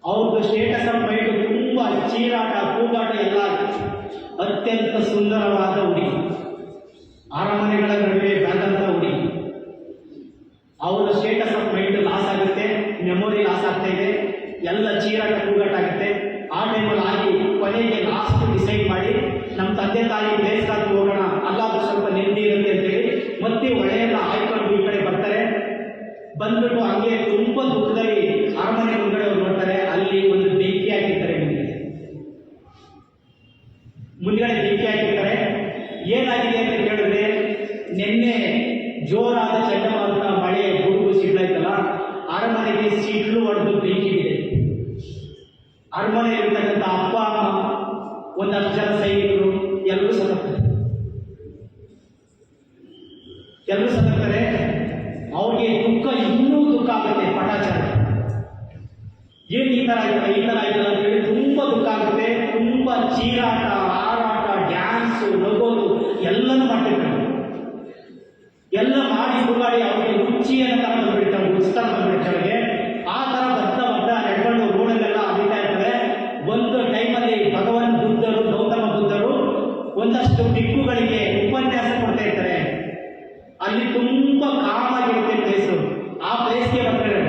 ಅವ್ರದ್ದು ಸ್ಟೇಟಸ್ ಆಫ್ ಮೈಂಡ್ ತುಂಬಾ ಚೀರಾಟ, ಕೂಗಾಟ ಎಲ್ಲ. ಅತ್ಯಂತ ಸುಂದರವಾದ ಹುಡುಗಿ, ಅರಮನೆಗಳ ನಡುವೆ ಬೆಳೆದಂತ ಹುಡುಗಿ. ಅವರ ಸ್ಟೇಟಸ್ ಆಫ್ ಮೈಂಡ್ ಲಾಸ್ ಆಗುತ್ತೆ, ಮೆಮೊರಿ ಲಾಸ್ ಆಗ್ತಾ ಇದೆ, ಎಲ್ಲ ಚೀರಾಟ ಕೂಗಾಟ ಆಗುತ್ತೆ. ಆ ಟೈಮಲ್ಲಿ ಆಗಿ ಕೊನೆಗೆ ಲಾಸ್ಟ್ ಡಿಸೈಡ್ ಮಾಡಿ ನಮ್ಮ ತಂದೆ ತಾಯಿ ಪ್ಲೇಸ್ಗಾದ್ರು ಹೋಗೋಣ, ಅಲ್ಲಾದ್ರೂ ಸ್ವಲ್ಪ ನೆಮ್ಮದಿ ಇರುತ್ತೆ ಅಂತೇಳಿ ಮತ್ತೆ ಹೊಳೆಯೆಲ್ಲ ಆಯ್ಕೊಂಡು ಈ ಕಡೆ ಬರ್ತಾರೆ. ಬಂದ್ಬಿಟ್ಟು ಹಂಗೆ ತುಂಬಾ ದುಃಖದಲ್ಲಿ ಅರಮನೆ ಮುಂದೆ ಅವ್ರು ನೋಡ್ತಾರೆ. ಅಲ್ಲಿ ಒಂದು ಬೆಂಕಿ ಹಾಕಿರ್ತಾರೆ. ಮುಂದ್ಗಡೆ ಬೆಂಕಿ ಹಾಕಿರ್ತಾರೆ. ಏನಾಗಿದೆ ಅಂತ ಕೇಳಿದ್ರೆ, ನಿನ್ನೆ ಜೋರಾದ ಚಂಡಮಾರುತ ಮಳೆ ಗುಡುಗು ಸಿಡ್ಲಾಯ್ತಲ್ಲ, ಅರಮನೆಗೆ ಸಿಡ್ಲು ಹೊಡೆದು ಬೆಂಕಿ ಇದೆ. ಅರಮನೆ ಇರ್ತಕ್ಕಂಥ ಅಪ್ಪ ಅಮ್ಮ, ಒಂದಷ್ಟು ಜನ ಸೈನಿಕರು ಎಲ್ಲರೂ ಸತ್ತೋಗ್ತಾರೆ. ಅವ್ರಿಗೆ ದುಃಖ, ಇನ್ನೂ ದುಃಖ ಆಗುತ್ತೆ. ಪಟಾಚಾರ ಏನ್ ಈ ತರ ಆಯ್ತಲ್ಲ ಅಂತ ಹೇಳಿ ತುಂಬಾ ದುಃಖ ಆಗುತ್ತೆ. ತುಂಬಾ ಚೀರಾಟ, ಹಾರಾಟ, ಡ್ಯಾನ್ಸ್, ನಗೋದು ಎಲ್ಲನೂ ಮಾಡ್ತಿರ್ತಾರೆ. ಎಲ್ಲ ಮಾಡಿ ಹುಡುಗಾಡಿ ಅವ್ರಿಗೆ ಹುಚ್ಚಿಯನ್ನು ತರ ಬಂದ್ಬಿಡ್ತಾರೆ, ಹುಚ್ಚಿತರ ಬಂದ್ಬಿಡ್ತಾರೆ. ಆ ತರ ಬರ್ತಾ ನಡ್ಕೊಂಡು ರೋಡಲ್ಲೆಲ್ಲ ಅರಿತಾ ಇರ್ತಾರೆ. ಒಂದು ಟೈಮಲ್ಲಿ ಭಗವಾನ್ ಬುದ್ಧರು, ಗೌತಮ ಬುದ್ಧರು ಒಂದಷ್ಟು ಭಿಕ್ಕುಗಳಿಗೆ ಉಪನ್ಯಾಸ ಕೊಡ್ತಾ ಇರ್ತಾರೆ. ಅಲ್ಲಿ ತುಂಬಾ ಕಾಮಾಗಿರುತ್ತೆ ಪ್ಲೇಸು. ಆ ಪ್ಲೇಸ್ಗೆ ಬರ್ತಾರೆ,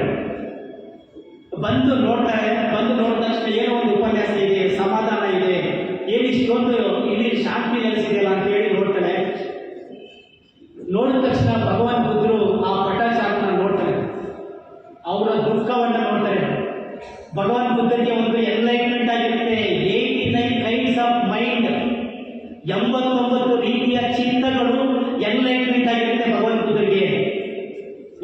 ಬಂದು ನೋಡ್ತಾರೆ. ಬಂದು ನೋಡಿದ ತಕ್ಷಣ ಏನೋ ಒಂದು ಉಪನ್ಯಾಸ ಇದೆ, ಸಮಾಧಾನ ಇದೆ, ಏನಿಷ್ಟೊಂದು ಇಲ್ಲಿ ಶಾಂತಿ ನೆಲೆಸಿದೆಯಲ್ಲ ಅಂತ ಹೇಳಿ ನೋಡ್ತಾರೆ. ನೋಡಿದ ತಕ್ಷಣ ಭಗವಾನ್ ಬುದ್ಧರು ಆ ಪಟಾಚಾರನ ನೋಡ್ತಾರೆ, ಅವರ ದುಃಖವನ್ನು ನೋಡ್ತಾರೆ. ಭಗವಾನ್ ಬುದ್ಧರಿಗೆ ಒಂದು ಎನ್ಲೈಟ್ಮೆಂಟ್ ಆಗಿರುತ್ತೆ. 89 ಕೈಂಡ್ಸ್ ಆಫ್ ಮೈಂಡ್, 89 ರೀತಿಯ ಚಿಂತಗಳು ಎನ್ಲೈಟ್ಮೆಂಟ್ ಆಗಿರುತ್ತೆ ಭಗವಾನ್ ಬುದ್ಧರಿಗೆ.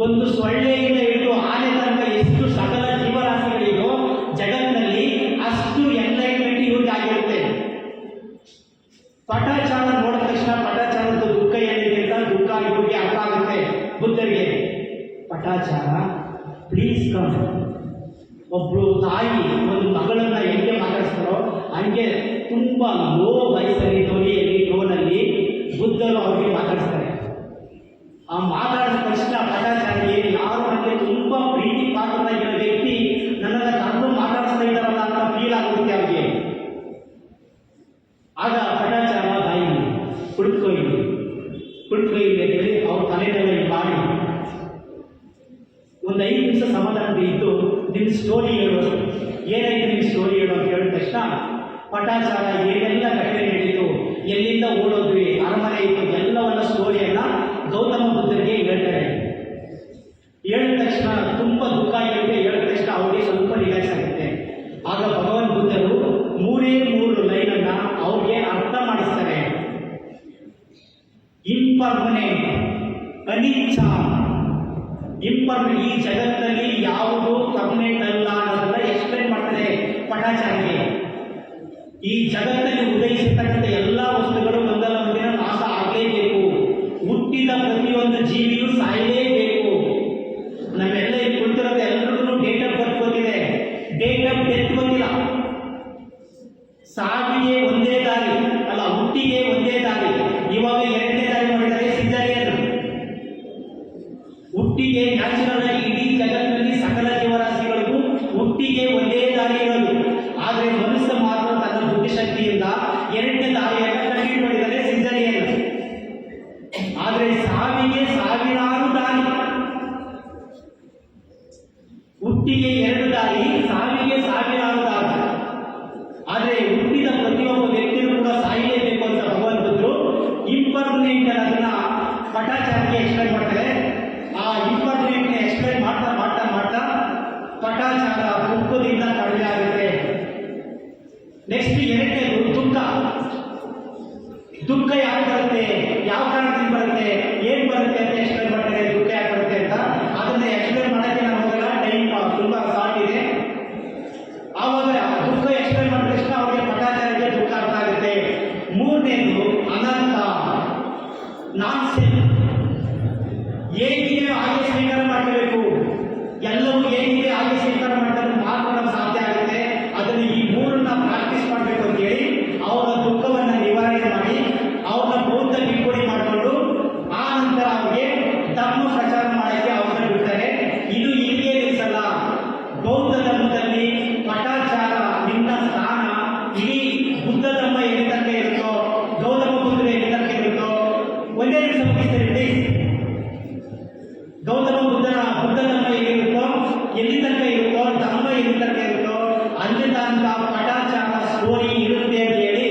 ಒಂದು ಸೊಳ್ಳೆಯಿಂದ ಹಿಡಿದು ಆನೆ ತನಕ ಎಷ್ಟು ಸಕಲ ಜೀವರಾಶಿಗಳಿಗೋ ಜಗತ್ತಿನಲ್ಲಿ ಅಷ್ಟು ಎನ್ಲೈಟ್ಮೆಂಟ್ ಇವ್ರಿಗೆ ಆಗಿರುತ್ತೆ. ಪಟಾಚಾರ ನೋಡಿದ ತಕ್ಷಣ ಪಟಾಚಾರದ ದುಃಖ ಏನಿದೆ ಅಂತ ದುಃಖ ಇವ್ರಿಗೆ ಅರ್ಥ ಆಗುತ್ತೆ ಬುದ್ಧರಿಗೆ. ಪಟಾಚಾರ ಪ್ಲೀಸ್ ಕಮ್, ಒಬ್ರು ತಾಯಿ ಒಂದು ಮಗಳನ್ನ ಹೆಂಗೆ ಮಾತಾಡಿಸ್ತಾರೋ ಹಂಗೆ ತುಂಬಾ ಲೋ ವಯಸ್ಸಲ್ಲಿ ಧ್ವನಿಯಲ್ಲಿ ಟೋನಲ್ಲಿ ಬುದ್ಧರು ಅವ್ರಿಗೆ ಮಾತಾಡಿಸ್ತಾರೆ. ಆ ಮಾತಾಡಿದ ತಕ್ಷಣ ಪಟಾಚಾರ್ಯ ಯಾರು ನನಗೆ ತುಂಬಾ ಪ್ರೀತಿ ಪಾತ್ರರಾಗಿರೋ ವ್ಯಕ್ತಿ ನನ್ನನ್ನು ಕರೆದು ಮಾತಾಡಿಸ್ತಾ ಇದ್ದಾರಲ್ಲ ಅಂತ ಫೀಲ್ ಆಗುತ್ತೆ ಅವ್ರಿಗೆ. ಆಗ ಪಟಾಚಾರ ಬಾಯಿ ಕುಳಿತುಕೊಳ್ಳಿ ಅಂತ ಹೇಳಿ ಅವ್ರ ತಲೆಯಲ್ಲಿ ಮಾಡಿ ಒಂದು 5 ನಿಮಿಷ ಸಮಾಧಾನ ಇದ್ದು ನಿಮ್ಮ ಸ್ಟೋರಿ ಹೇಳು, ಏನಾಯ್ತು ನಿಮ್ಮ ಸ್ಟೋರಿ ಹೇಳು ಅಂತ ಹೇಳಿದ ತಕ್ಷಣ ಪಟಾಚಾರ ಏನೆಲ್ಲ ಘಟನೆ ನಡೀತು, ಎಲ್ಲಿಂದ ಓಡೋದ್ವಿ, ಅರಮನೆ ಇತ್ತು, ಎಲ್ಲವನ್ನ ಸ್ಟೋರಿಯನ್ನ ಗೌತಮ ಬುದ್ಧರಿಗೆ ಹೇಳ್ತಾರೆ. ಹೇಳಿದ ತಕ್ಷಣ ತುಂಬಾ ದುಃಖ ಆಗಿರುತ್ತೆ. ಹೇಳಿದ ತಕ್ಷಣ ಅವ್ರಿಗೆ ಸ್ವಲ್ಪ ರಿಲ್ಯಾಕ್ಸ್ ಆಗುತ್ತೆ. ಆಗ ಭಗವಾನ್ ಬುದ್ಧರು 3 ಲೈನನ್ನ ಅವ್ರಿಗೆ ಅರ್ಥ ಮಾಡಿಸ್ತಾರೆ. ಇಂಪರ್ಮನೆಂಟ್, ಅನಿಚ್ಛ, ಈ ಜಗತ್ತಲ್ಲಿ ಯಾವುದು ಪರ್ಮನೆಂಟ್ ಅಲ್ಲ ಅನ್ನೋದನ್ನ ಎಕ್ಸ್ಪ್ಲೇನ್ ಮಾಡ್ತಾರೆ ಪಟಾಚಾರ್ಯ. ಈ ಜಗತ್ತಲ್ಲಿ ಉದಯಿಸಿರ್ತಕ್ಕಂಥ ಎಲ್ಲ ವಸ್ತುಗಳು ಒಂದಲ್ಲ ಒಂದಿನ ನಾಶ ಆಗಲೇಬೇಕು. ಹುಟ್ಟಿದ ಪ್ರತಿಯೊಂದು ಜೀವಿಯೂ ಸಾಯಲೇಬೇಕು. ನಾವೆಲ್ಲ ಇಲ್ಲಿ ಕುಳಿತಿರೋದು ಎಲ್ಲರಿಗೂ ಡೇಟ್ ಆಫ್ ಬರ್ತ್ ಗೊತ್ತಿದೆ, ಡೇಟ್ ಆಫ್ ಡೆತ್ ಗೊತ್ತಿಲ್ಲ. ಸಾವಿಗೆ ಒಂದೇ ದಾರಿ ಅಲ್ಲ, ಹುಟ್ಟಿಗೆ ಒಂದೇ ದಾರಿ. ಇವಾಗ 2ನೇ ದಾರಿ ಮಾಡಿದ್ದಾರೆ, ಸಿಜಾರಿಯನ್. ಹುಟ್ಟಿಗೆ ನ್ಯಾಚುರಲ್ ಆಗಿ ಇಡೀ ಜಗತ್ತಿನಲ್ಲಿ ಸಕಲ ಜೀವರಾಶಿಗಳಿಗೂ ಹುಟ್ಟಿಗೆ ಒಂದೇ ದಾರಿ ಇರೋದು. ಆದರೆ ಮನುಷ್ಯ ಮಾತ್ರ ತನ್ನ ಬುದ್ಧಿಶಕ್ತಿಯಿಂದ 2ನೇ ದಾರಿಯನ್ನು ಕಂಡು ಮಾಡಿದ್ದಾರೆ, ಸಿಜಾರಿಯನ್. ಆದರೆ ಸಾವಿಗೆ ಸಾವಿರಾರು ದಾರಿ. ಹುಟ್ಟಿಗೆ 2 ದಾರಿ, ಸಾವಿಗೆ ಸಾವಿರಾರು ದಾರಿ. ಆದರೆ ಹುಟ್ಟಿದ ಪ್ರತಿಯೊಬ್ಬ ವ್ಯಕ್ತಿಯೂ ಕೂಡ ಸಾಯಲೇಬೇಕು ಅಂತ ಭಗವಾನ್ ಬುದ್ಧರು ಇಂಪರ್ಮನೆಂಟ್ ಅದನ್ನ ಪಟಾಚಾರ್ಯ ಎಕ್ಸ್ಪ್ಲೈನ್ ಮಾಡ್ತಾರೆ. ಆ ಇಂಪರ್ಮನೆಂಟ್ ಎಕ್ಸ್ಪ್ಲೈನ್ ಮಾಡ್ತಾ ಮಾಡ್ತಾ ಮಾಡ್ತಾ ಪಟಾಚಾರ ದುಃಖದಿಂದ ಕಡಿಮೆ ಆಗುತ್ತೆ. ನೆಕ್ಸ್ಟ್ 2ನೇದು ದುಃಖ ಯಾಕೆ ಬರುತ್ತೆ, ಯಾವ ಕಾರಣದಿಂದ ಬರುತ್ತೆ, ಏನ್ ಬರುತ್ತೆ ಅಂತ ಎಕ್ಸ್ಪ್ಲೈನ್ ಮಾಡ್ತಾರೆ. ದುಃಖ ಯಾಕೆ ಬರುತ್ತೆ ಅಂತ ಅದನ್ನ ಎಕ್ಸ್ಪ್ಲೈನ್ ಮಾಡಕ್ಕೆ ನಮಗೆಲ್ಲ ಟೈಮ್ ತುಂಬಾ ಶಾರ್ಟ್ ಇದೆ. ಆವಾಗ ದುಃಖ ಎಕ್ಸ್ಪ್ಲೈನ್ ಮಾಡಿದ ತಕ್ಷಣ ಅವರಿಗೆ ಪಟಾಚಾರ್ಯಕ್ಕೆ ದುಃಖ ಅರ್ಥ ಆಗುತ್ತೆ. 3ನೇದು ಅನಂತ, ನಾನ್ಸೆನ್ಸ್. ಹೇಗಿದೆ ಹಾಗೆ ಸ್ವೀಕಾರ ಮಾಡಬೇಕು, ಎಲ್ಲವೂ ಹೇಗಿದೆ ಹಾಗೆ ಸ್ವೀಕಾರ ಮಾಡಿದ್ರೆ ಮಾತ್ರ ನಮ್ಗೆ ಸಾಧ್ಯ ಆಗುತ್ತೆ. ಅದನ್ನು ಈ 3ನ್ನ ಪ್ರಾಕ್ಟೀಸ್ ಮಾಡಬೇಕು ಅಂತ ಹೇಳಿ ಅವರ ದುಃಖವನ್ನ ನಿವಾರಣೆ ಮಾಡಿ ಅವ್ರನ್ನ ಬೌದ್ಧ ಬಿಡುಗಡೆ ಮಾಡಿಕೊಂಡು ಆ ನಂತರ ಅವ್ರಿಗೆ ಧರ್ಮ ಪ್ರಚಾರ ಮಾಡಕ್ಕೆ ಅವ್ರನ್ನ ಬಿಡ್ತಾರೆ. ಇದು ಇಲ್ಲಿಗೆ ನಿಲ್ಲಿಸಲ್ಲ. ಬೌದ್ಧ ಧರ್ಮದಲ್ಲಿ ಪಟಾಚಾರ ನಿನ್ನ ಸ್ಥಾನ ಇಡೀ ಬುದ್ಧ ಧರ್ಮ ಎಲ್ಲಿ ತನಕ ಇರುತ್ತೋ, ಗೌತಮ ಬುದ್ಧರು ಎಲ್ಲಿ ತನಕ ಇರುತ್ತೋ, ಒಂದೇ ನಿಮಿಷ ಮುಗಿಸ್ತಾರೆ ಪ್ಲೀಸ್. ಗೌತಮ ಬುದ್ಧ ಧರ್ಮ ಎಲ್ಲಿರುತ್ತೋ, ಎಲ್ಲಿ ತನಕ ಇರುತ್ತೋ, ಧರ್ಮ ಎಲ್ಲಿ ತನಕ ಇರುತ್ತೋ ಅಲ್ಲಿ ತನಕ ಪಟಾಚಾರ ಸ್ಟೋರಿ ಇರುತ್ತೆ ಅಂತ ಹೇಳಿ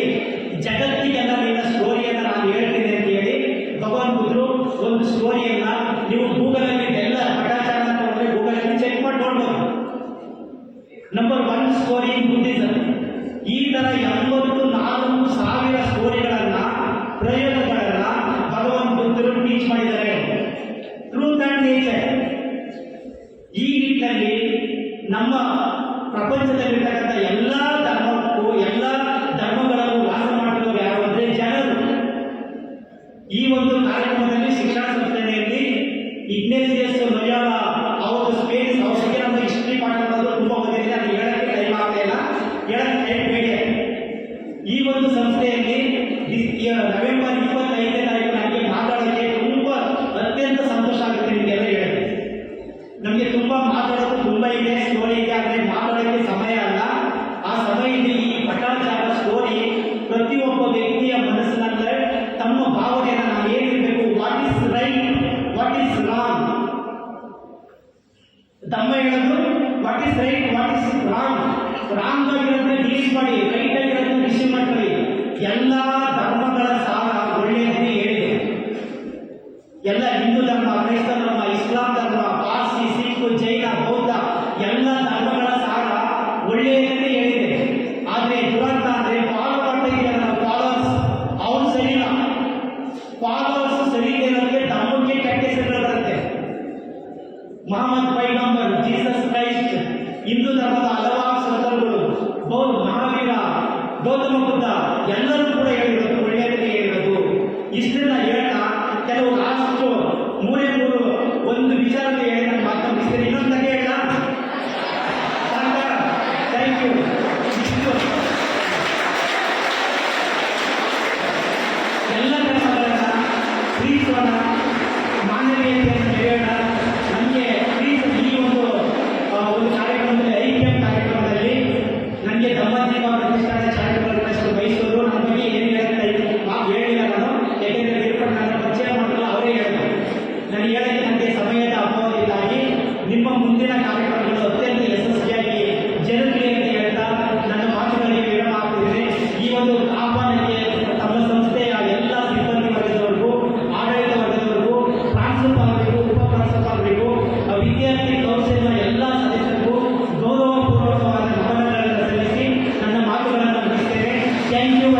ಜಗತ್ತಿಗೆಲ್ಲ ನಿನ್ನ ಸ್ಟೋರಿಯನ್ನ ನಾನು ಹೇಳ್ತೀನಿ ಅಂತ ಹೇಳಿ ಭಗವಾನ್ ಬುದ್ಧರು ಒಂದು ಸ್ಟೋರಿಯನ್ನ ನೀವು ಗೂಗಲಲ್ಲಿ ಎಲ್ಲ ಪಟಾಚಾರ ತಗೊಂಡ್ರೆ ಗೂಗಲಲ್ಲಿ ಚೆಕ್ ಮಾಡಿ ನೋಡ್ಬೋದು. Number 1 story Buddhism. ಈ ತರ 84,000 ಸ್ಟೋರಿಗಳನ್ನ, ಪ್ರಯೋಗಗಳನ್ನ ಭಗವಾನ್ ಬುದ್ಧರು ಟೀಚ್ ಮಾಡಿದ್ದಾರೆ. Truth and nature. ಈ ನಿಟ್ಟಿನಲ್ಲಿ ನಮ್ಮ ಪ್ರಪಂಚದಲ್ಲಿರ್ತಕ್ಕಂಥ ಎಲ್ಲ ಧರ್ಮಕ್ಕೂ ಎಲ್ಲ ಧರ್ಮಗಳಲ್ಲೂ ವಾಸ ಮಾಡುವವರು ಯಾರು ಅಂದ್ರೆ ಜನರು. ಈ ಒಂದು ಕಾರ್ಯಕ್ರಮದಲ್ಲಿ ಶಿಕ್ಷಣ ಸಂಸ್ಥೆಯಲ್ಲಿ ಇಗ್ನೇಸಿಯಸ್ ಲೊಯೋಲಾ ಅವರು ಸ್ಪೇಸ್ ಅವ್ರ ಬಗ್ಗೆ ನಮ್ಮ ಹಿಸ್ಟ್ರಿ ಪಾಠ ಮಾಡೋದು ತುಂಬಾ ಬಂದಿದೆ. ಅದು ಹೇಳಕ್ಕೆ ಟೈಮ್ ಆಗ್ತಾ ಇಲ್ಲ, ಹೇಳಕ್ಕೆ ಟೈಮ್ ಬೇಡ. ಈ ಒಂದು ಸಂಸ್ಥೆಯಲ್ಲಿ ನವೆಂಬರ್ 25ನೇ ತಾರೀಕು ನನಗೆ ಮಾತಾಡೋಕ್ಕೆ ತುಂಬಾ ಅತ್ಯಂತ ಸಂತೋಷ ಆಗುತ್ತೆ. ನಿಮಗೆಲ್ಲ ಹೇಳುತ್ತೆ, ನಮಗೆ ತುಂಬಾ ಮಾತಾಡೋದು ತುಂಬಾ ಇದೆ, ಸ್ಟೋರಿ ಇದೆ, ಆದರೆ ಮಾತಾಡೋಕ್ಕೆ ಸಮಯ ಅಲ್ಲ. ಆ ಸಮಯದಲ್ಲಿ ಈ ಪಟಾಚಾರ ಸ್ಟೋರಿ ಪ್ರತಿಯೊಬ್ಬ ವ್ಯಕ್ತಿಯ ಮನಸ್ಸಿನಲ್ಲಿ ತಮ್ಮ ಭಾವನೆಯನ್ನು ನಾವು ಏನಿರಬೇಕು, what is right, what is wrong. ತಮ್ಮ ಹೇಳೋದು what is right, what is wrong. Wrong ಆಗಿರೋದನ್ನ ಡಿಲೀಟ್ ಮಾಡಿ, ರೈಟ್ ಆಗಿರೋದನ್ನ ರಿಸೀವ್ ಮಾಡ್ಕೊಳ್ಳಿ. ಎಲ್ಲ ಧರ್ಮಗಳ ಸಾರ ಒಳ್ಳೆಯದನ್ನೇ ಹೇಳಿದೆ. ಎಲ್ಲ ಹಿಂದೂ ಧರ್ಮ, ಕ್ರೈಸ್ತ ಧರ್ಮ, ಇಸ್ಲಾಂ ಧರ್ಮ, ಪಾರ್ಸಿ, ಸಿಖ್, ಜೈನ, ಬೌದ್ಧ ಎಲ್ಲ ಧರ್ಮಗಳ ಸಾರ ಒಳ್ಳೆಯದನ್ನೇ ಹೇಳಿದೆ. ಆದರೆ ದುರಂತ ಅಂದ್ರೆ ಫಾಲೋ ಮಾಡ್ತಾ ಇದೆಯಲ್ಲ ಫಾಲೋವರ್ಸ್, ಅವ್ರು ಸರಿ ಇಲ್ಲ. ಫಾಲೋವರ್ಸ್ ಸರಿ ಇರೋದಕ್ಕೆ ಧರ್ಮಕ್ಕೆ ಕೆಟ್ಟ ಹೆಸರು ಬರುತ್ತೆ. ಮೊಹಮ್ಮದ್ ಪೈಗಂಬರ್, ಜೀಸಸ್ ಕ್ರೈಸ್ಟ್, ಹಿಂದೂ ಧರ್ಮದ ಹಲವಾರು ಸಂತರುಗಳು, ಬೌದ್ಧ, ಮಹಾವೀರ, ಗೌತಮ ಬುದ್ಧ ಎಲ್ಲರೂ ಕೂಡ ಹೇಳಿರೋದು ಒಳ್ಳೆಯದನ್ನೇ ಹೇಳಿರೋದು. ಇಷ್ಟನ್ನ ಹೇಳ್ತಾ ಕೆಲವು ಲಾಸ್ಟ್ 3 ಒಂದು ವಿಚಾರಕ್ಕೆ ಹೇಳಿ ನಾನು ಮಾತನಾಡಿಸ್ತೇನೆ. ಇನ್ನೊಂದು ಹೇಳ ಕಾರ್ಯಕ್ರಮದಲ್ಲಿ ಐಕ್ಯಂ ಕಾರ್ಯಕ್ರಮದಲ್ಲಿ ನನಗೆ ದಂಪತಿಕ ಪ್ರತಿಷ್ಠಾನ ಚಾರಿಟಬಲ್ ಟ್ರಸ್ಟ್ ಮೈಸೂರು ನನ್ನ ಬಗ್ಗೆ ಏನು ಹೇಳಿಲ್ಲ ನಾನು, ಯಾಕೆಂದರೆ ತಿರುಪತಿ ನನ್ನ ಪರಿಚಯ ಮಾಡಲ್ಲ, ಅವರೇ ಹೇಳಿದ್ರು. ನಾನು ಹೇಳಕ್ಕೆ ನನಗೆ ಸಮಯದ ಅಭಾವದಿಂದಾಗಿ ನಿಮ್ಮ ಮುಂದಿನ ಕಾರ್ಯಕ್ರಮಗಳು ಅತ್ಯಂತ ಯಶಸ್ವಿಯಾಗಿ ಜರುಗಲಿ ಅಂತ ಹೇಳ್ತಾ ನನ್ನ ಮಾತುಗಳಿಗೆ ವಿರಾಮ ಹಾಕ್ತಿದ್ದೇನೆ. ಈ ಒಂದು ಆಹ್ವಾನಕ್ಕೆ ತಮ್ಮ ಸಂಸ್ಥೆಯ ಎಲ್ಲ ಸಿಬ್ಬಂದಿ ವರ್ಗದವರೆಗೂ, ಆಡಳಿತ ವರ್ಗದವರೆಗೂ, ಪ್ರಾಂಶುಪಾಲರಿಗೂ, ಉಪ ಪ್ರಾಂಶುಪಾಲರಿಗೂ, ವಿದ್ಯಾರ್ಥಿ ಕೌನ್ಸಿಲ್ನ ಎಲ್ಲ ಸದಸ್ಯರಿಗೂ ಗೌರವಪೂರ್ವಕವಾದ ನಮನಗಳನ್ನು ಸಲ್ಲಿಸಿ ನನ್ನ ಮಾತುಗಳನ್ನು ಮುಗಿಸ್ತೇನೆ. Thank you.